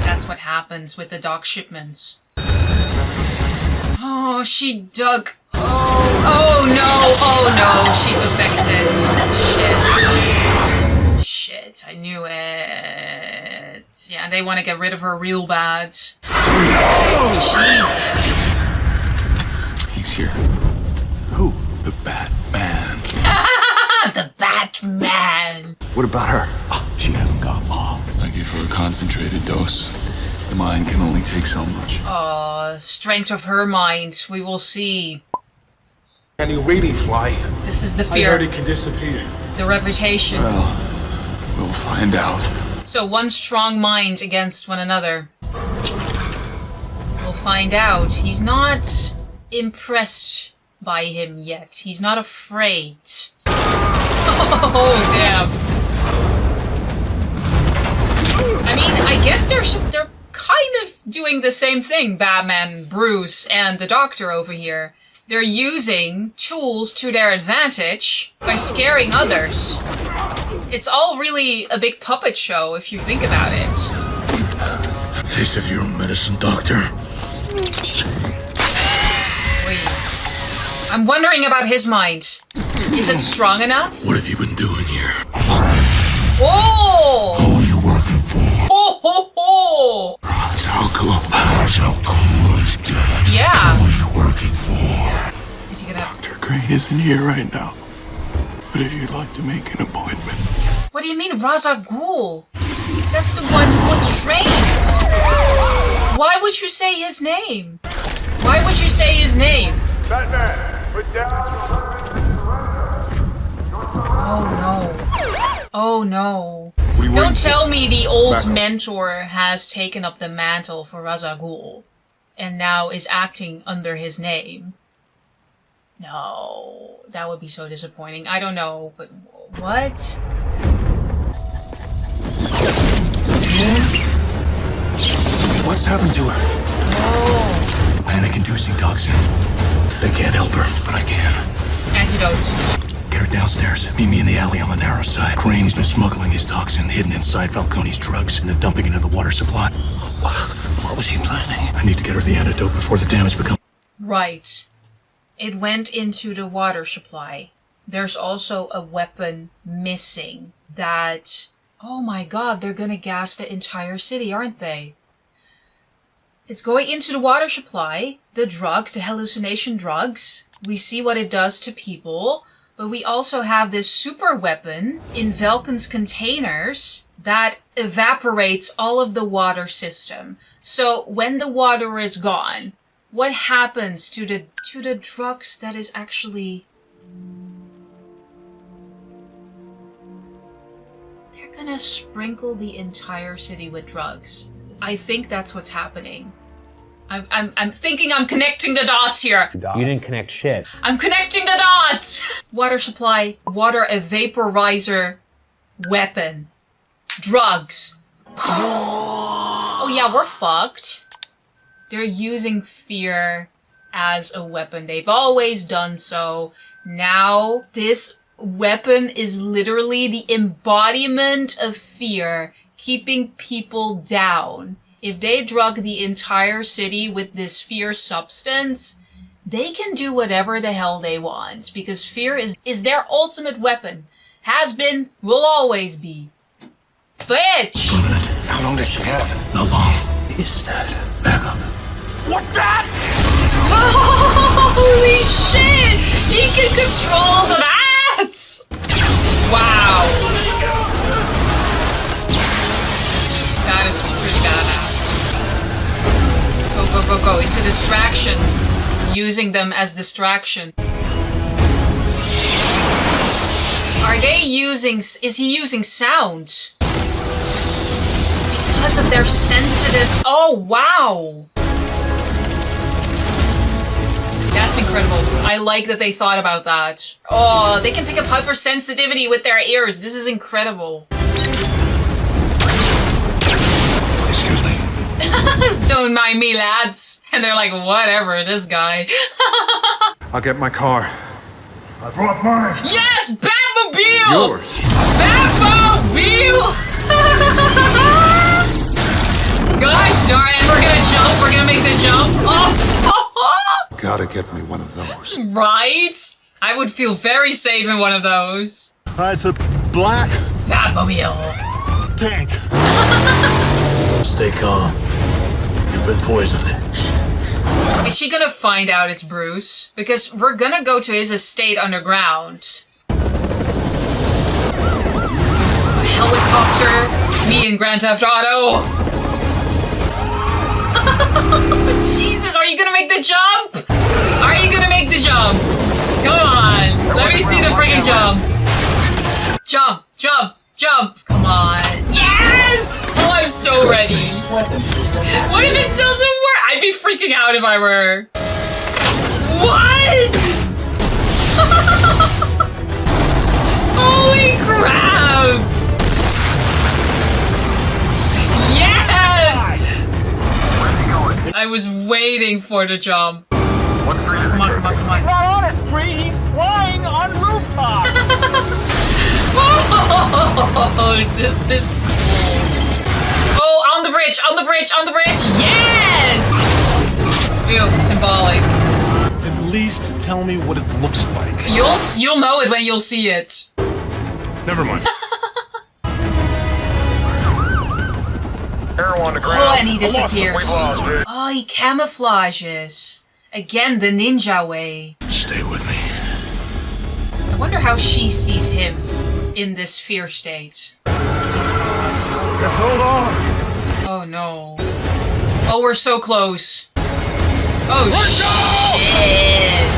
S1: That's what happens with the dock shipments. Oh, she dug... Oh no, she's affected. Shit, I knew it. Yeah, they want to get rid of her real bad. Jesus.
S20: He's here. Who? The Batman.
S1: The Batman.
S20: What about her? Oh, she hasn't got long. I give her a concentrated dose. The mind can only take so much.
S1: Strength of her mind. We will see.
S21: Can you really fly?
S1: This is the fear.
S21: I heard it can disappear.
S1: The reputation.
S20: Well, we'll find out.
S1: So one strong mind against one another. We'll find out. He's not impressed by him yet. He's not afraid. Oh, damn. I mean, I guess they're kind of doing the same thing, Batman, Bruce, and the Doctor over here. They're using tools to their advantage by scaring others. It's all really a big puppet show, if you think about it.
S8: Taste of your own medicine, Doctor.
S1: Wait. I'm wondering about his mind. Is it strong enough?
S8: What have you been doing here?
S1: Oh!
S8: Who are you working for?
S1: Oh ho ho!
S8: Cool is dead.
S1: Yeah.
S8: Who are you working for?
S1: Is he gonna...
S20: Dr. Crane isn't here right now. But if you'd like to make an appointment...
S1: What do you mean, Ra's al Ghul? That's the one who trains. Why would you say his name? Why would you say his name?
S3: Batman, put down.
S1: Oh no. Oh no. Don't tell me the old mentor has taken up the mantle for Ra's al Ghul and now is acting under his name. No, that would be so disappointing. I don't know, but what?
S16: What's happened to her?
S1: Oh.
S16: Panic-inducing toxin. They can't help her, but I can.
S1: Antidote.
S16: Get her Right downstairs. Meet me in the alley on the narrow side. Crane's been smuggling his toxin hidden inside Falcone's drugs and then dumping it into the water supply. What was he planning? I need to get her the antidote before the damage becomes...
S1: Right. It went into the water supply. There's also a weapon missing that... Oh my god, they're gonna gas the entire city, aren't they? It's going into the water supply. The drugs, the hallucination drugs. We see what it does to people. But we also have this super weapon in Vulcan's containers that evaporates all of the water system. So when the water is gone, what happens to the drugs that is actually... They're gonna sprinkle the entire city with drugs. I think that's what's happening. I'm thinking I'm connecting the dots here.
S2: You didn't connect shit.
S1: I'm connecting the dots! Water supply, water vaporizer, weapon, drugs. Oh yeah, we're fucked. They're using fear as a weapon. They've always done so. Now, this weapon is literally the embodiment of fear, keeping people down. If they drug the entire city with this fear substance, they can do whatever the hell they want, because fear is their ultimate weapon. Has been, will always be. Bitch!
S16: How long does she have? How long is that? Back up.
S3: What that?
S1: Holy shit! He can control the bats! Wow. That is pretty badass. Go, go, go, go. It's a distraction. Using them as distraction. Are they using... Is he using sound? Because of their sensitive... Oh, wow! That's incredible. I like that they thought about that. Oh, they can pick up hypersensitivity with their ears. This is incredible.
S16: Excuse me.
S1: Don't mind me, lads. And they're like, whatever, this guy.
S13: I'll get my car. I brought mine.
S1: Yes! Batmobile!
S13: Yours.
S1: Batmobile! Gosh darn it, we're gonna jump. We're gonna make the jump. Oh.
S8: Gotta get me one of those.
S1: Right? I would feel very safe in one of those.
S3: It's a black
S1: Batmobile
S3: tank.
S16: Stay calm. You've been poisoned.
S1: Is she gonna find out it's Bruce? Because we're gonna go to his estate underground. A helicopter. Me and Grand Theft Auto. Jesus, are you gonna make the jump? Are you gonna make the jump? Come on. Let me see the freaking jump. Jump, jump, jump. Come on. Yes! Oh, I'm so ready. What if it doesn't work? I'd be freaking out if I were. What? Holy crap! Yes! I was waiting for the jump. Come on, come on, come on.
S3: He's not on a tree, he's flying on rooftop.
S1: Oh, this is cool. Oh, on the bridge, on the bridge, on the bridge. Yes! Ew, symbolic.
S13: At least tell me what it looks like.
S1: You'll know it when you'll see it.
S13: Never mind.
S3: Arrow on the ground.
S1: Oh, and he disappears.
S3: We lost it.
S1: Oh, he camouflages. Again, the ninja way.
S16: Stay with me.
S1: I wonder how she sees him in this fear state.
S3: Just hold on.
S1: Oh no. Oh, we're so close. Oh shit.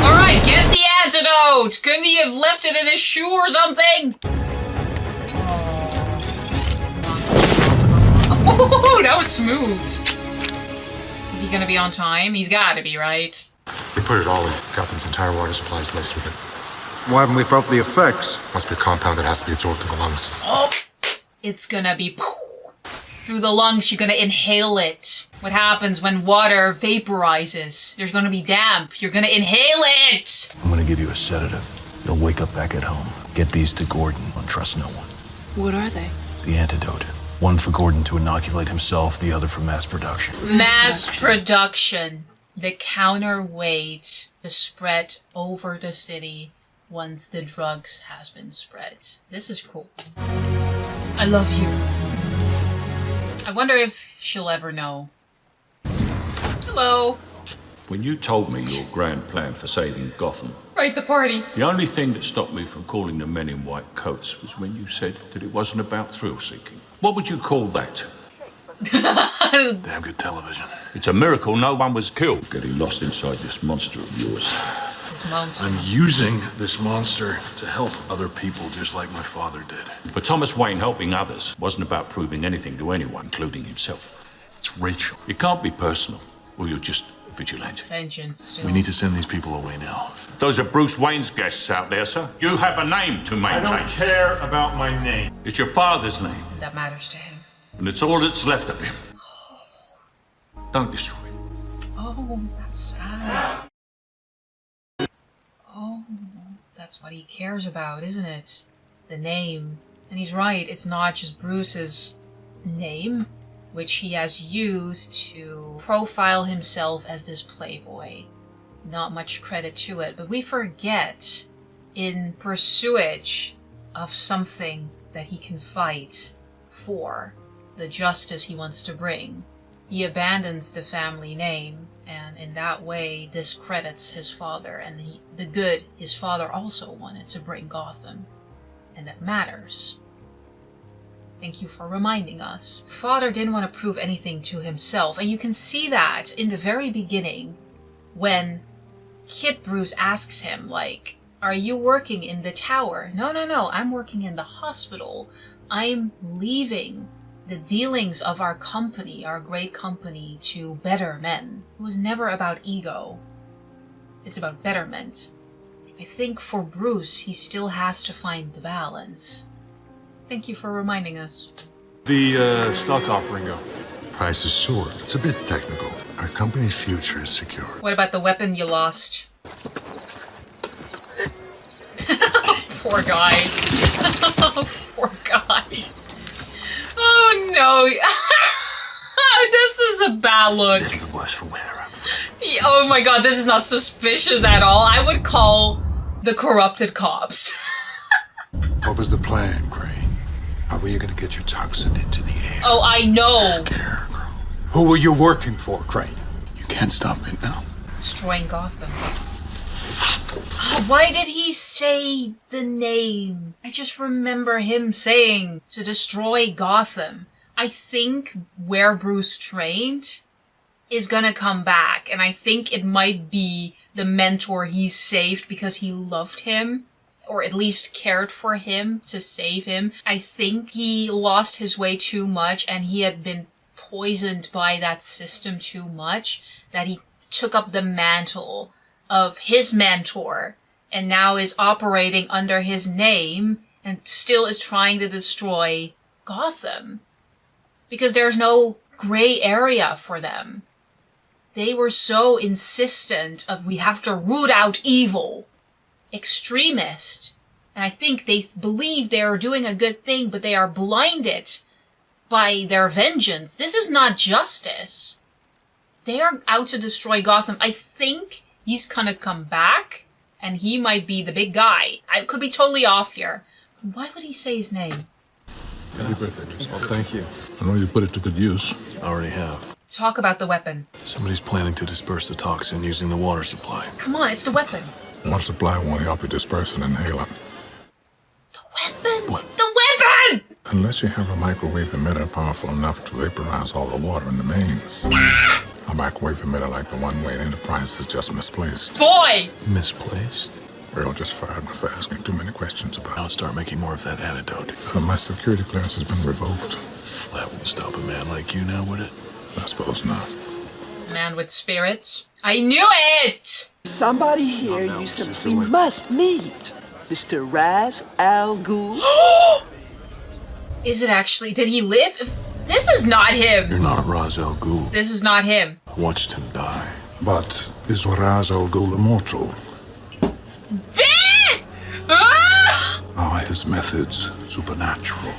S1: Alright, get the antidote! Couldn't he have left it in his shoe or something? Oh, that was smooth. Is he gonna be on time? He's gotta be, right?
S11: We put it all in. Gotham's entire water supply is laced with it.
S13: Why haven't we felt the effects?
S11: Must be a compound that has to be absorbed in the lungs.
S1: Oh, it's gonna be... through the lungs, you're gonna inhale it. What happens when water vaporizes? There's gonna be damp. You're gonna inhale it!
S16: I'm gonna give you a sedative. You'll wake up back at home. Get these to Gordon and trust no one.
S12: What are they?
S16: The antidote. One for Gordon to inoculate himself, the other for mass production.
S1: Mass production. The counterweight to spread over the city once the drugs has been spread. This is cool. I love you. I wonder if she'll ever know. Hello.
S19: When you told me your grand plan for saving Gotham,
S1: Right, the party.
S19: the only thing that stopped me from calling the men in white coats was when you said that it wasn't about thrill-seeking. What would you call that?
S16: Damn good television.
S19: It's a miracle no one was killed getting lost inside this monster of yours.
S1: This monster.
S16: I'm using this monster to help other people just like my father did.
S19: For Thomas Wayne, helping others wasn't about proving anything to anyone, including himself.
S16: It's Rachel.
S19: It can't be personal, or you're just a vigilante.
S1: Vengeance still.
S16: We need to send these people away now.
S19: Those are Bruce Wayne's guests out there, sir. You have a name to maintain.
S17: I don't care about my name.
S19: It's your father's name,
S1: That matters to him.
S19: and it's all that's left of him. Don't destroy him.
S1: Oh, that's sad. Oh, that's what he cares about, isn't it? The name. And he's right, it's not just Bruce's name, which he has used to profile himself as this playboy. Not much credit to it, but we forget, in pursuit of something that he can fight for, the justice he wants to bring, he abandons the family name, and in that way discredits his father and the good his father also wanted to bring Gotham. And that matters. Thank you for reminding us. Father didn't want to prove anything to himself, and you can see that in the very beginning when Kid Bruce asks him, like, are you working in the tower? No, I'm working in the hospital. I'm leaving the dealings of our company, our great company, to better men. It was never about ego. It's about betterment. I think for Bruce, he still has to find the balance. Thank you for reminding us.
S13: The stock offering go.
S7: Price is soared. It's a bit technical. Our company's future is secure.
S1: What about the weapon you lost? Poor guy. Poor guy. Oh no. This is a bad look. Oh my god, this is not suspicious at all. I would call the corrupted cops.
S7: What was the plan, Crane? How were you gonna get your toxin into the air?
S1: Oh, I know.
S7: Who were you working for, Crane?
S20: You can't stop it now.
S1: Destroying Gotham. Oh, why did he say the name? I just remember him saying to destroy Gotham. I think where Bruce trained is gonna come back, and I think it might be the mentor he saved because he loved him, or at least cared for him to save him. I think he lost his way too much, and he had been poisoned by that system too much, that he took up the mantle of his mentor, and now is operating under his name, and still is trying to destroy Gotham. Because there's no gray area for them. They were so insistent of we have to root out evil. Extremist. And I think they believe they are doing a good thing, but they are blinded by their vengeance. This is not justice. They are out to destroy Gotham. I think he's gonna come back, and he might be the big guy. I could be totally off here. Why would he say his name?
S21: Happy birthday. Well, thank you. I know you put it to good use.
S16: I already have.
S1: Talk about the weapon.
S16: Somebody's planning to disperse the toxin using the water supply.
S1: Come on, it's the weapon.
S21: Water supply won't help you disperse an inhaler.
S1: Weapon?
S21: What?
S1: The weapon!
S21: Unless you have a microwave emitter powerful enough to vaporize all the water in the mains. A microwave emitter like the one Wayne Enterprise is just misplaced.
S1: Boy!
S16: Misplaced?
S21: Earl just fired me for asking too many questions about it.
S16: I'll start making more of that antidote.
S21: My security clearance has been revoked.
S16: That won't stop a man like you now, would it?
S21: I suppose not.
S1: Man with spirits. I knew it!
S2: Somebody here you simply must meet. Mr. Raz Al Ghul.
S1: Is it actually? Did he live? This is not him.
S5: You're not Ra's al Ghul.
S1: This is not him.
S5: I watched him die.
S8: But is Ra's al Ghul immortal? Are his methods supernatural?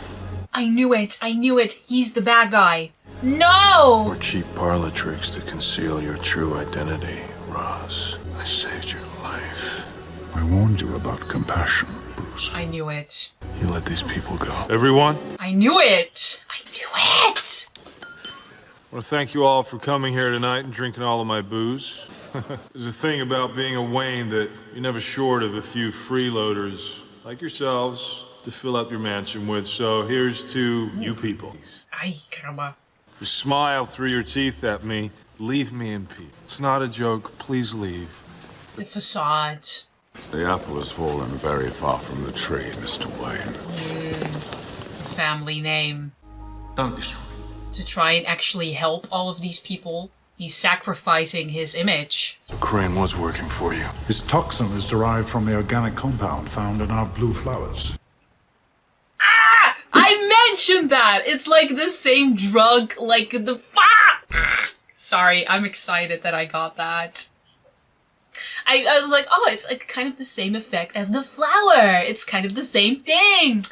S1: I knew it. I knew it. He's the bad guy. No!
S5: Or cheap parlor tricks to conceal your true identity, Ross. I saved your life.
S8: I warned you about compassion, Bruce.
S1: I knew it.
S5: You let these people go.
S11: Everyone,
S1: I knew it. I knew it.
S11: I want to thank you all for coming here tonight and drinking all of my booze. There's a thing about being a Wayne that you're never short of a few freeloaders like yourselves to fill up your mansion with. So here's to you people.
S1: Ay, caramba.
S11: Just smile through your teeth at me. Leave me in peace. It's not a joke. Please leave.
S1: It's the facade.
S21: The apple has fallen very far from the tree, Mr. Wayne.
S1: Family name.
S10: Don't destroy.
S1: To try and actually help all of these people. He's sacrificing his image.
S5: Crane was working for you.
S8: His toxin is derived from the organic compound found in our blue flowers.
S1: Ah! I mentioned that! It's like the same drug, like the... Ah! Sorry, I'm excited that I got that. I was like, oh, it's like kind of the same effect as the flower. It's kind of the same thing.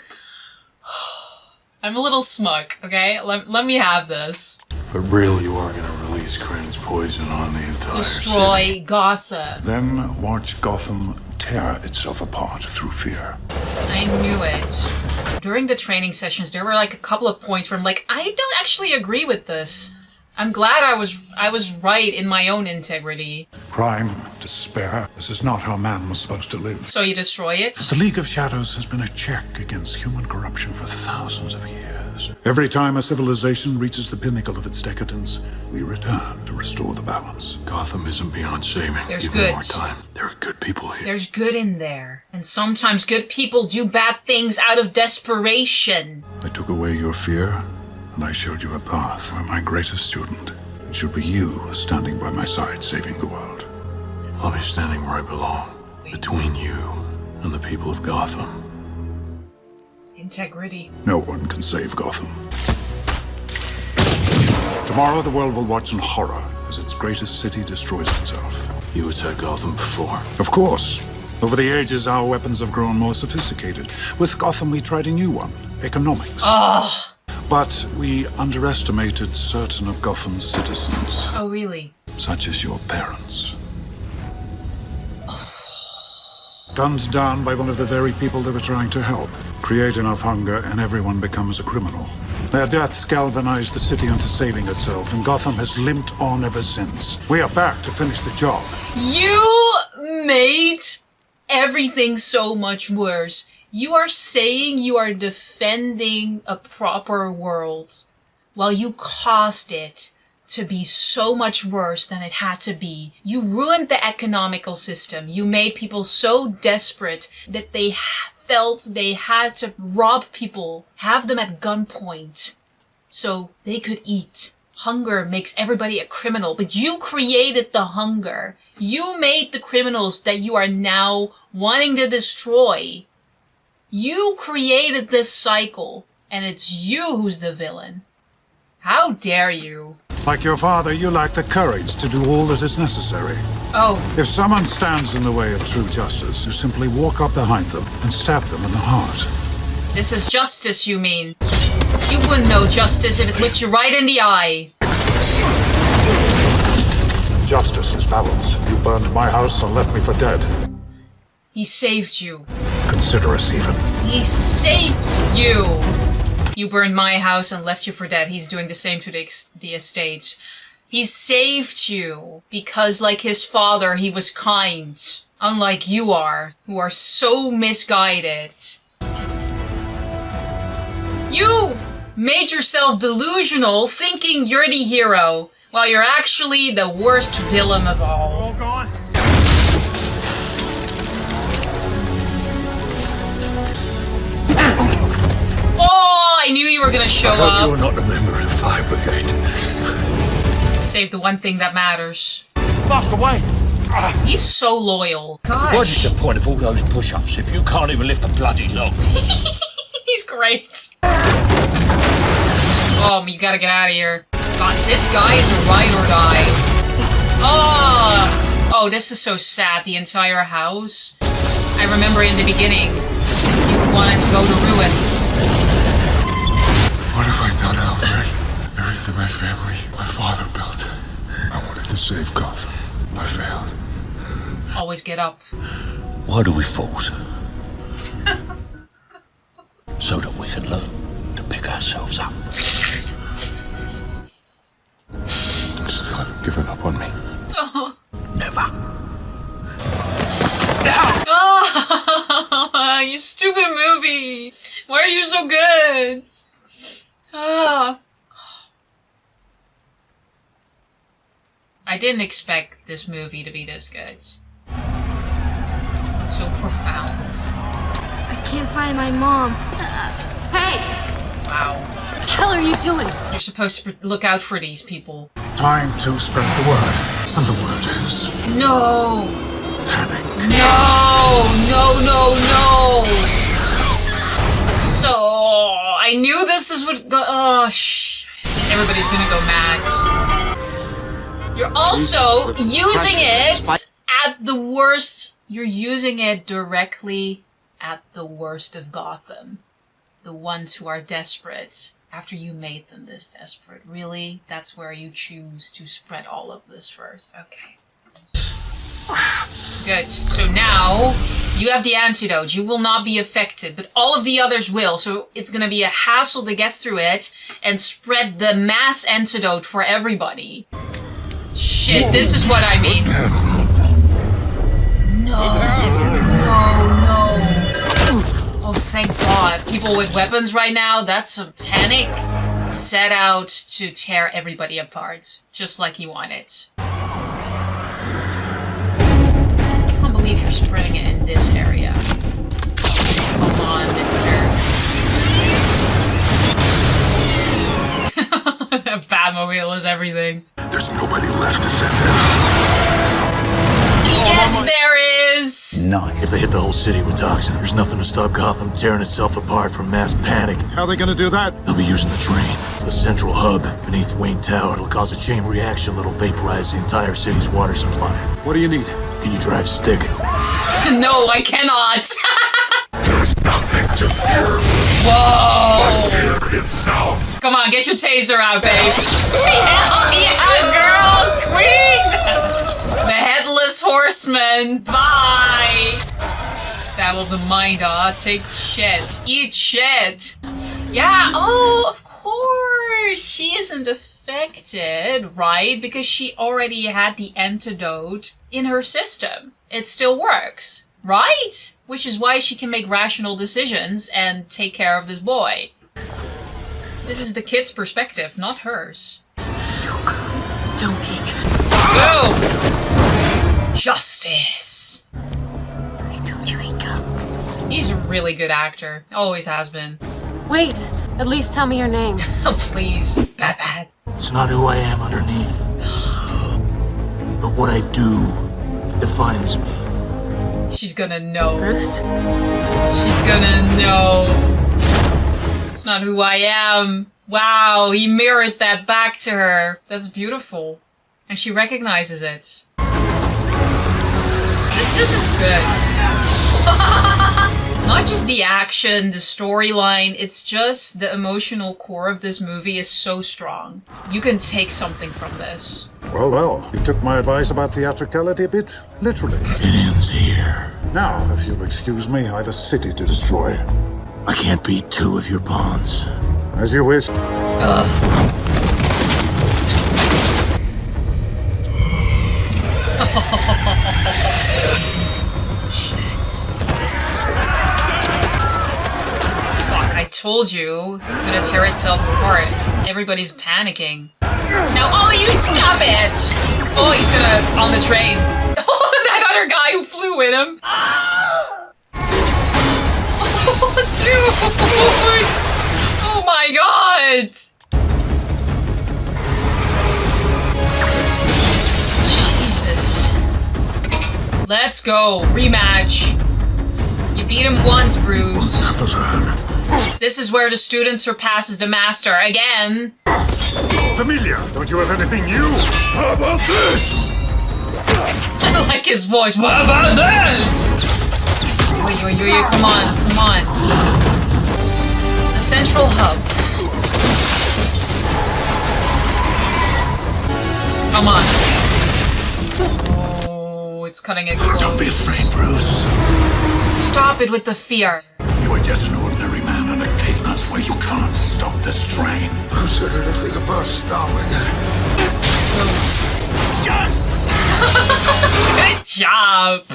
S1: I'm a little smug, okay? Let me have this.
S5: But really, you are going to release Crane's poison on the entire
S1: Destroy
S5: city.
S1: Gotham.
S8: Then watch Gotham tear itself apart through fear.
S1: I knew it. During the training sessions, there were like a couple of points where I'm like, I don't actually agree with this. I'm glad I was right in my own integrity.
S8: Crime, despair. This is not how man was supposed to live.
S1: So you destroy it?
S8: The League of Shadows has been a check against human corruption for thousands of years. Every time a civilization reaches the pinnacle of its decadence, we return to restore the balance.
S5: Gotham isn't beyond saving.
S1: There's
S5: Give me
S1: good.
S5: more time. There are good people here.
S1: There's good in there. And sometimes good people do bad things out of desperation.
S8: I took away your fear, and I showed you a path where my greatest student. It should be you standing by my side, saving the world.
S5: I'll be standing where I belong, between you and the people of Gotham.
S1: Integrity.
S8: No one can save Gotham. Tomorrow the world will watch in horror as its greatest city destroys itself.
S5: You attacked Gotham before.
S8: Of course. Over the ages, our weapons have grown more sophisticated. With Gotham, we tried a new one, economics.
S1: Oh.
S8: But we underestimated certain of Gotham's citizens.
S1: Oh, really?
S8: Such as your parents. Gunned down by one of the very people they were trying to help. Create enough hunger and everyone becomes a criminal. Their deaths galvanized the city into saving itself, and Gotham has limped on ever since. We are back to finish the job.
S1: You made everything so much worse. You are saying you are defending a proper world while you caused it to be so much worse than it had to be. You ruined the economical system. You made people so desperate that they felt they had to rob people, have them at gunpoint, so they could eat. Hunger makes everybody a criminal, but you created the hunger. You made the criminals that you are now wanting to destroy. You created this cycle, and it's you who's the villain. How dare you?
S8: Like your father, you lack the courage to do all that is necessary.
S1: Oh.
S8: If someone stands in the way of true justice, you simply walk up behind them and stab them in the heart.
S1: This is justice, you mean? You wouldn't know justice if it looked you right in the eye.
S8: Justice is balance. You burned my house and left me for dead.
S1: He saved you.
S8: Consider us even.
S1: He saved you! You burned my house and left you for dead. He's doing the same to the estate. He saved you because, like his father, he was kind. Unlike you are, who are so misguided. You made yourself delusional thinking you're the hero, while you're actually the worst villain of all.
S3: All gone?
S1: Oh, I knew you were gonna show
S5: I hope
S1: up.
S5: you're not a member of the Fire Brigade.
S1: Save the one thing that matters.
S17: Master Wayne!
S1: He's so loyal. Gosh.
S9: What is the point of all those push-ups if you can't even lift a bloody log?
S1: He's great. Oh, Oh, you gotta get out of here. God, this guy is a ride or die. Oh! Oh, this is so sad. The entire house. I remember in the beginning, you wanted to go to ruin.
S21: What have I done, Alfred? Everything my family, my father built. I wanted to save Gotham. I failed.
S1: Always get up.
S9: Why do we falter? So that we can learn to pick ourselves up.
S21: You still haven't given up on me.
S1: Oh.
S9: Never.
S1: Oh, you stupid movie. Why are you so good? Ah. I didn't expect this movie to be this good. So profound.
S6: I can't find my mom.
S22: Hey!
S1: Wow.
S22: What the hell are you doing?
S1: You're supposed to look out for these people.
S8: Time to spread the word. And the word is...
S1: No!
S8: panic.
S1: No! No, no, no! So, I knew this is what oh, everybody's gonna go mad. You're also using it at the worst. You're using it directly at the worst of Gotham. The ones who are desperate. After you made them this desperate. Really? That's where you choose to spread all of this first. Okay. Good. So now, you have the antidote. You will not be affected, but all of the others will. So it's gonna be a hassle to get through it and spread the mass antidote for everybody. Shit, this is what I mean. No. No, oh, thank God. People with weapons right now, that's a panic set out to tear everybody apart. Just like he wanted. I can't believe you're spreading it in this area. Come on, mister. Batmobile is everything.
S21: There's nobody left to send in.
S1: Yes, there is!
S16: Nice. If they hit the whole city with Toxin, there's nothing to stop Gotham tearing itself apart from mass panic.
S13: How are they gonna do that?
S16: They'll be using the train. It's the central hub beneath Wayne Tower. It'll cause a chain reaction that'll vaporize the entire city's water supply.
S13: What do you need?
S16: Can you drive stick?
S1: No, I cannot!
S21: There's nothing to fear.
S1: Whoa!
S21: But fear itself.
S1: Come on, get your taser out, babe. Hell yeah, girl! Queen! The Headless Horseman. Bye! That will the mind, take shit. Eat shit. Yeah, oh, of course. She isn't affected, right? Because she already had the antidote in her system. It still works, right? Which is why she can make rational decisions and take care of this boy. This is the kid's perspective, not hers.
S22: Don't peek.
S1: Boom! Justice!
S6: I told you he'd come.
S1: He's a really good actor. Always has been.
S22: Wait, at least tell me your name.
S1: Oh, please. Bad.
S16: It's not who I am underneath. But what I do defines me.
S1: She's gonna know.
S22: Bruce?
S1: She's gonna know. It's not who I am. Wow, he mirrored that back to her. That's beautiful. And she recognizes it. This is good. Not just the action, the storyline, it's just the emotional core of this movie is so strong. You can take something from this.
S8: Well, you took my advice about theatricality a bit literally.
S16: It ends here.
S8: Now, if you'll excuse me, I've a city to destroy.
S16: I can't beat two of your pawns.
S8: As you wish.
S1: Shit. Fuck, I told you. It's gonna tear itself apart. Everybody's panicking. Now, oh, you stop it! Oh, he's gonna, on the train. Oh, that other guy who flew with him. Oh, dude! Oh my god! Jesus. Let's go. Rematch. You beat him once, Bruce.
S8: We'll never learn
S1: This is where the student surpasses the master again.
S8: Familia, don't you have anything new? How about this?
S1: I like his voice. What about this? Wait, come on. The central hub. Come on. Oh, it's cutting it close.
S8: Don't be afraid, Bruce.
S1: Stop it with the fear.
S8: You are just an ordinary man on a peanuts where you can't stop this train.
S7: Consider anything about stopping it.
S8: Yes!
S1: Good job.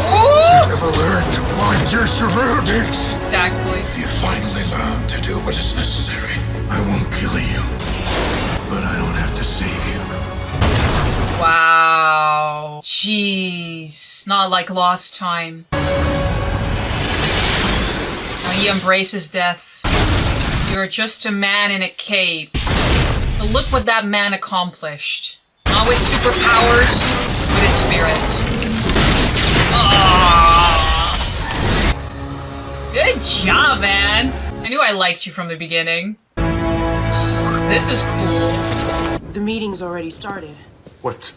S7: You never learned to mind your surroundings.
S1: Exactly.
S7: If you finally learn to do what is necessary, I won't kill you. But I don't have to save you.
S1: Wow. Jeez. Not like Lost Time. He embraces death. You're just a man in a cape. But look what that man accomplished. Not with superpowers, with his spirit. Ah. Good job, man. I knew I liked you from the beginning. This is cool.
S2: The meeting's already started.
S7: What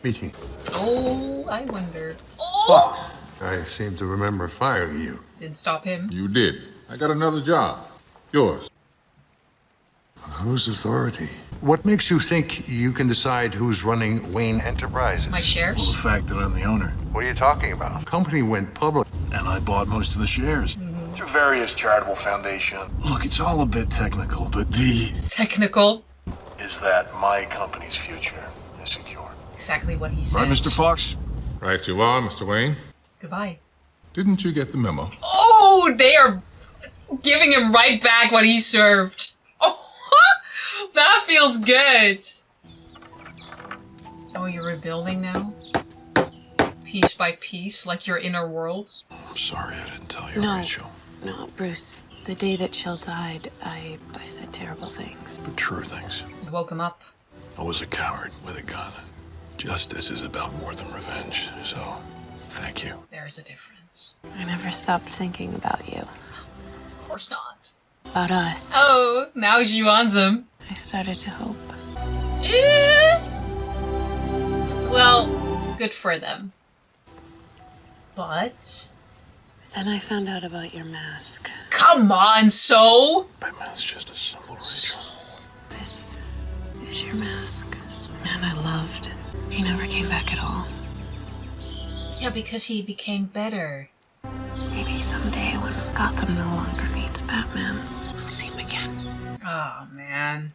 S7: meeting?
S1: Oh, I wonder. Oh!
S7: I seem to remember firing you.
S1: Didn't stop him.
S21: You did. I got another job. Yours.
S7: Whose authority? What makes you think you can decide who's running Wayne Enterprises?
S1: My shares?
S23: Well, the fact that I'm the owner.
S7: What are you talking about? The company went public.
S23: And I bought most of the shares. Through various charitable foundations. Look, it's all a bit technical, but the...
S1: Technical?
S23: ...is that my company's future is secure.
S1: Exactly what he said.
S23: Right, Mr. Fox?
S21: Right you are, Mr. Wayne.
S1: Goodbye.
S21: Didn't you get the memo?
S1: Oh, they are giving him right back what he served. Oh, that feels good. Oh, you're rebuilding now? Piece by piece, like your inner worlds?
S16: I'm sorry I didn't tell you,
S12: No.
S16: Rachel.
S12: No, Bruce. The day that Jill died, I said terrible things.
S16: But true things.
S1: You woke him up.
S16: I was a coward with a gun. Justice is about more than revenge, so thank you.
S1: There's a difference.
S12: I never stopped thinking about you.
S1: Of course not.
S12: About us.
S1: Oh, now she wants him.
S12: I started to hope.
S1: Well, good for them. But...
S12: Then I found out about your mask.
S1: Come on, so?
S16: My mask's just a symbol,
S1: So?
S12: This is your mask. Man I loved. He never came back at all.
S1: Yeah, because he became better.
S12: Maybe someday when Gotham no longer needs Batman, we'll see him again.
S1: Oh, man.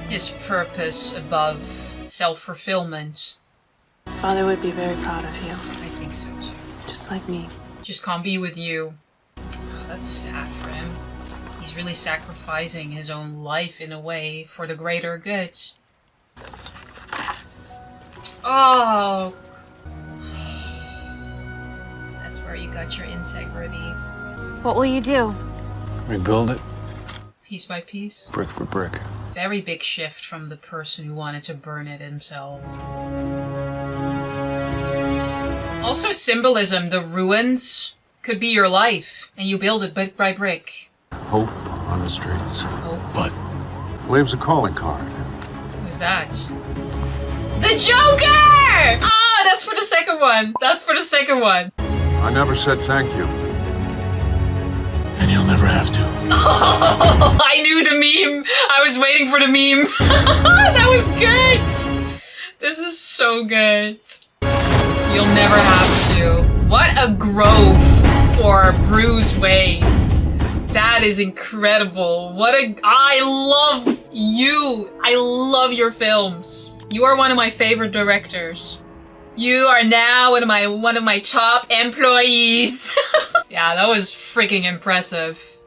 S1: His purpose above self-fulfillment.
S12: Father would be very proud of you.
S1: I think so, too.
S12: Just like me.
S1: Just can't be with you. Oh, that's sad for him. He's really sacrificing his own life, in a way, for the greater good. Oh! That's where you got your integrity.
S12: What will you do?
S16: Rebuild it,
S1: Piece by piece.
S16: brick for brick.
S1: Very big shift from the person who wanted to burn it himself. Also symbolism, the ruins could be your life, and you build it brick by brick.
S17: Hope on the streets.
S1: Hope.
S17: But leaves a calling card.
S1: Who's that? The Joker! Ah, that's for the second one. That's for the second one.
S17: I never said thank you.
S16: And you'll never have to.
S1: Oh, I knew the meme. I was waiting for the meme. That was good. This is so good. You'll never have to. What a growth for Bruce Wayne. That is incredible. I love you. I love your films. You are one of my favorite directors. You are now one of my top employees. Yeah, that was freaking impressive.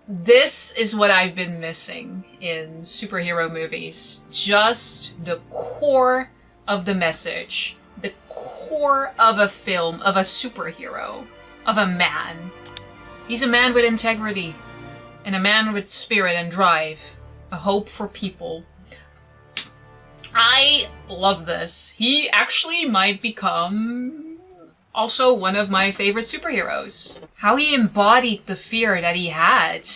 S1: This is what I've been missing in superhero movies. Just the core of the message. The core of a film, of a superhero, of a man. He's a man with integrity, and a man with spirit and drive, a hope for people. I love this. He actually might become Also one of my favorite superheroes. How he embodied the fear that he had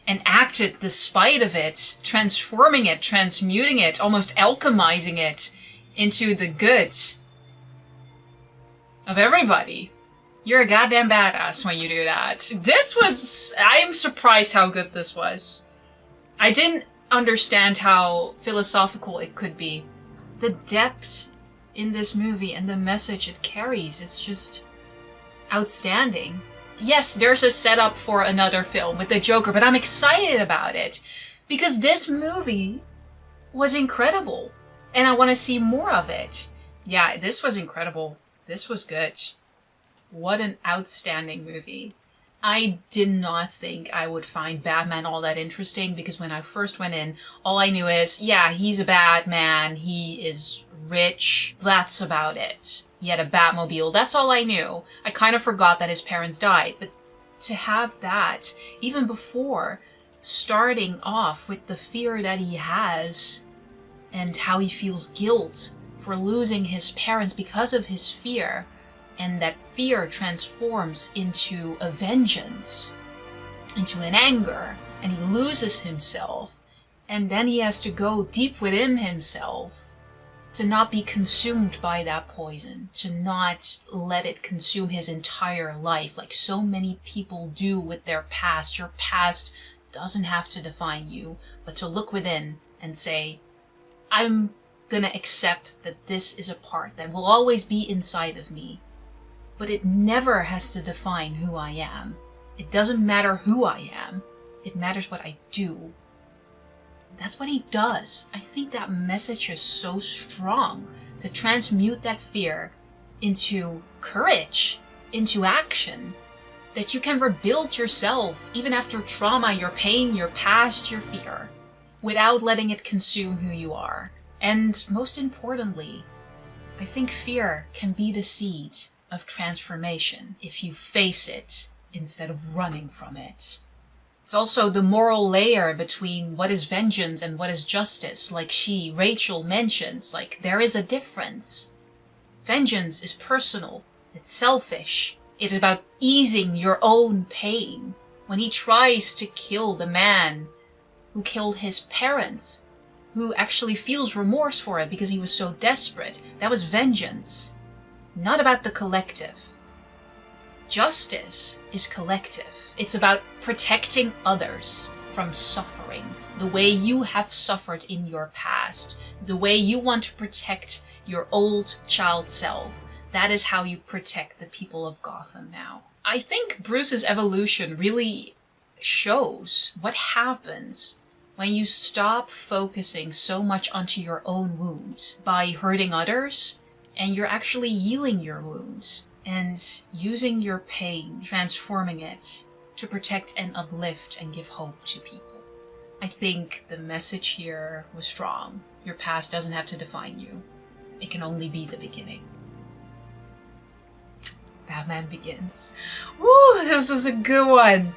S1: and acted despite of it, transforming it, transmuting it, almost alchemizing it into the good of everybody. You're a goddamn badass when you do that. I'm surprised how good this was. I didn't understand how philosophical it could be. The depth in this movie and the message it carries, it's just outstanding. Yes, there's a setup for another film with the Joker, but I'm excited about it because this movie was incredible and I want to see more of it. Yeah, this was incredible. This was good. What an outstanding movie. I did not think I would find Batman all that interesting because when I first went in, all I knew is, yeah, he's a bad man, he is rich, that's about it. He had a Batmobile, that's all I knew. I kind of forgot that his parents died, but to have that, even before starting off with the fear that he has and how he feels guilt for losing his parents because of his fear, and that fear transforms into a vengeance, into an anger, and he loses himself, and then he has to go deep within himself to not be consumed by that poison, to not let it consume his entire life like so many people do with their past. Your past doesn't have to define you, but to look within and say, I'm gonna accept that this is a part that will always be inside of me, but it never has to define who I am. It doesn't matter who I am. It matters what I do. That's what he does. I think that message is so strong to transmute that fear into courage, into action, that you can rebuild yourself even after trauma, your pain, your past, your fear, without letting it consume who you are. And most importantly, I think fear can be the seed of transformation if you face it instead of running from it. It's also the moral layer between what is vengeance and what is justice, like Rachel mentions, like there is a difference. Vengeance is personal, it's selfish, it is about easing your own pain. When he tries to kill the man who killed his parents, who actually feels remorse for it because he was so desperate, that was vengeance. Not about the collective. Justice is collective. It's about protecting others from suffering, the way you have suffered in your past, the way you want to protect your old child self. That is how you protect the people of Gotham now. I think Bruce's evolution really shows what happens when you stop focusing so much onto your own wounds by hurting others, and you're actually healing your wounds and using your pain, transforming it to protect and uplift and give hope to people. I think the message here was strong. Your past doesn't have to define you. It can only be the beginning. Batman Begins. Woo, this was a good one.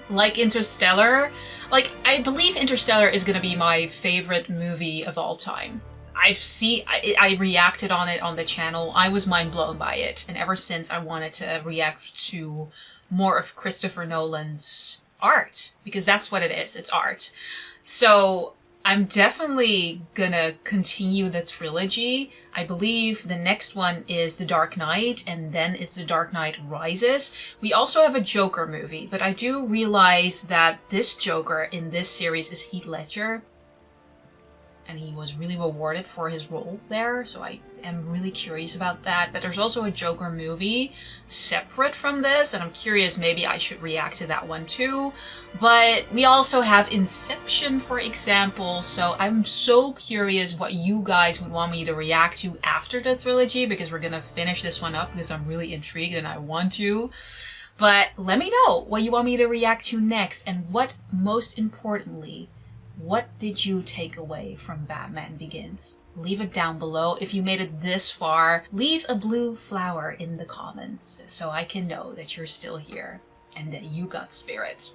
S1: Like Interstellar, I believe Interstellar is gonna be my favorite movie of all time. I reacted on it on the channel. I was mind blown by it. And ever since I wanted to react to more of Christopher Nolan's art, because that's what it is. It's art. So I'm definitely gonna continue the trilogy. I believe the next one is The Dark Knight, and then it's The Dark Knight Rises. We also have a Joker movie, but I do realize that this Joker in this series is Heath Ledger, and he was really rewarded for his role there, so I am really curious about that. But there's also a Joker movie separate from this, and I'm curious, maybe I should react to that one too. But we also have Inception, for example, so I'm so curious what you guys would want me to react to after the trilogy, because we're gonna finish this one up because I'm really intrigued and I want to. But let me know what you want me to react to next, and what, most importantly, what did you take away from Batman Begins? Leave it down below. If you made it this far, leave a blue flower in the comments so I can know that you're still here. and that you got spirit.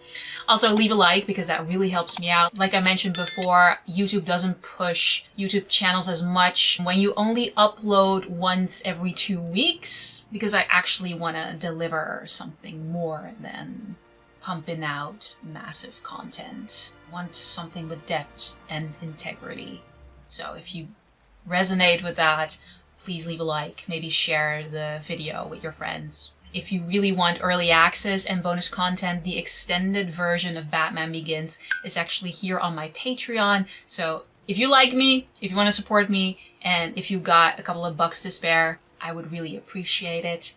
S1: Also, leave a like because that really helps me out. Like I mentioned before, YouTube doesn't push YouTube channels as much when you only upload once every 2 weeks, because I actually want to deliver something more than pumping out massive content. I want something with depth and integrity. So if you resonate with that, please leave a like, maybe share the video with your friends. If you really want early access and bonus content, the extended version of Batman Begins is actually here on my Patreon. So if you like me, if you want to support me, and if you got a couple of bucks to spare, I would really appreciate it.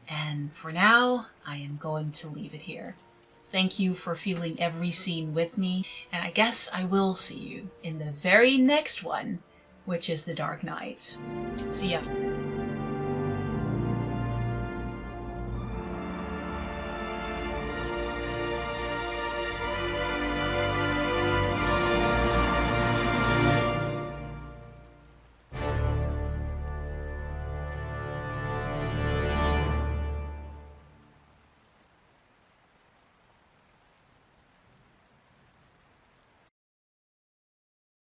S1: And for now, I am going to leave it here. Thank you for feeling every scene with me, and I guess I will see you in the very next one, which is The Dark Knight. See ya.